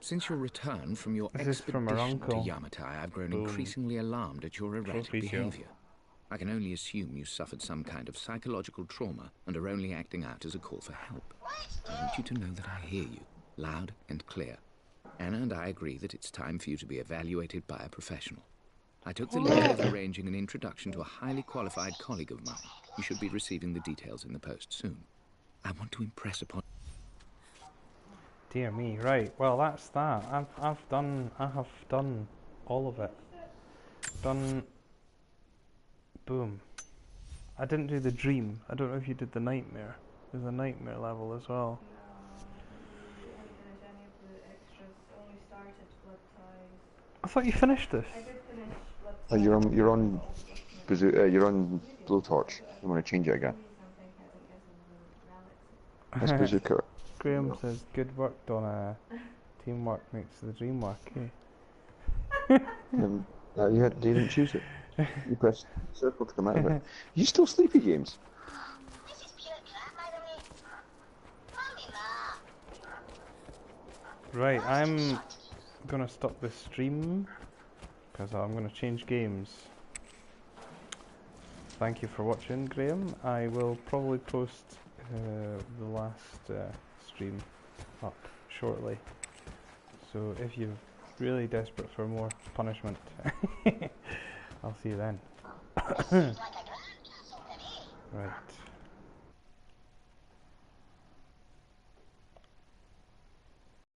since your return from your This is from her expedition to uncle. Yamatai, I've grown Boom. increasingly alarmed at your erratic Trophy show. behavior. I can only assume you suffered some kind of psychological trauma and are only acting out as a call for help. I want you to know that I hear you, loud and clear. Anna and I agree that it's time for you to be evaluated by a professional. I took the lead of arranging an introduction to a highly qualified colleague of mine. You should be receiving the details in the post soon. I want to impress upon... Dear me, right, well that's that. I have done all of it. Done... Boom. I didn't do the dream. I don't know if you did the nightmare. There's a nightmare level as well. I thought you finished this. Oh, you're on blowtorch. You want to change it again? That's bazooka. Graham says, good work, Donna. Teamwork makes the dream work, eh? You didn't choose it. You pressed circle to come out of it. You still sleepy, James? Right, I'm gonna stop this stream because I'm gonna change games. Thank you for watching, Graham. I will probably post the last stream up shortly. So if you're really desperate for more punishment, I'll see you then. Right.